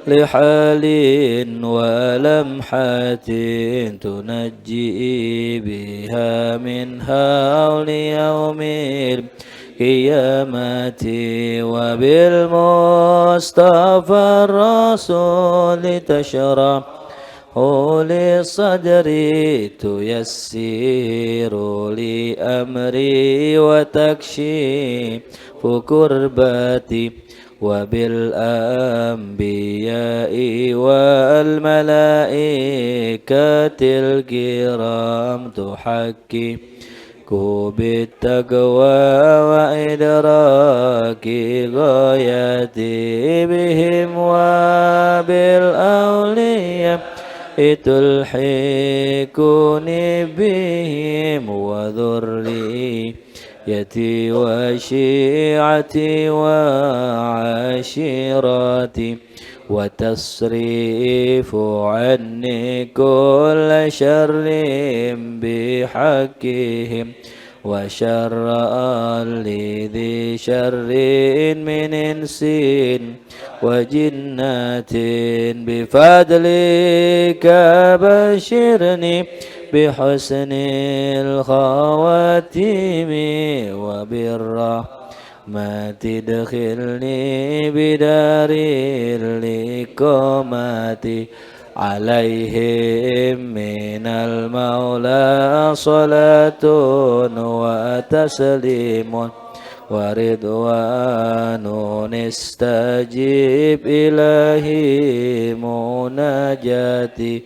A: lihalin wa lamhatin tunajji biha min hawli yawmil qiyamati wa bil mustafa rasul tashrah li sadri tuyassiru li amri wa takshifu kurbati wa bil anbiya'i wal malaikatil kiram tuhakki بالتقوى وإدراك غايتي بهم وبالأولياء تلحقني بهم وذريتي وشيعتي وعشيرتي وتصريف عني كل شر بحقهم وشر لذي شر من إنس وجنات بفضلك بشرني بحسن الخواتيم وبالرحمة ما تدخلني بدار الإقامة عليهم من المولى صلاة وتسليم ورضوان استجيب إلهي مناجاتي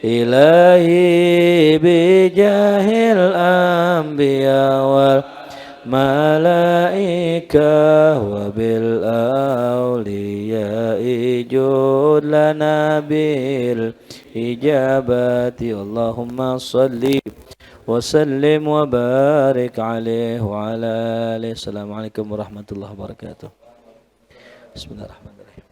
A: إلهي بجاه الأنبياء والملائكة وبالأولياء الرجاء جود لنا بالإجابة اللهم صل وسلم وبارك عليه وعلى آله. السلام عليكم warahmatullahi wabarakatuh. Bismillahirrahmanirrahim.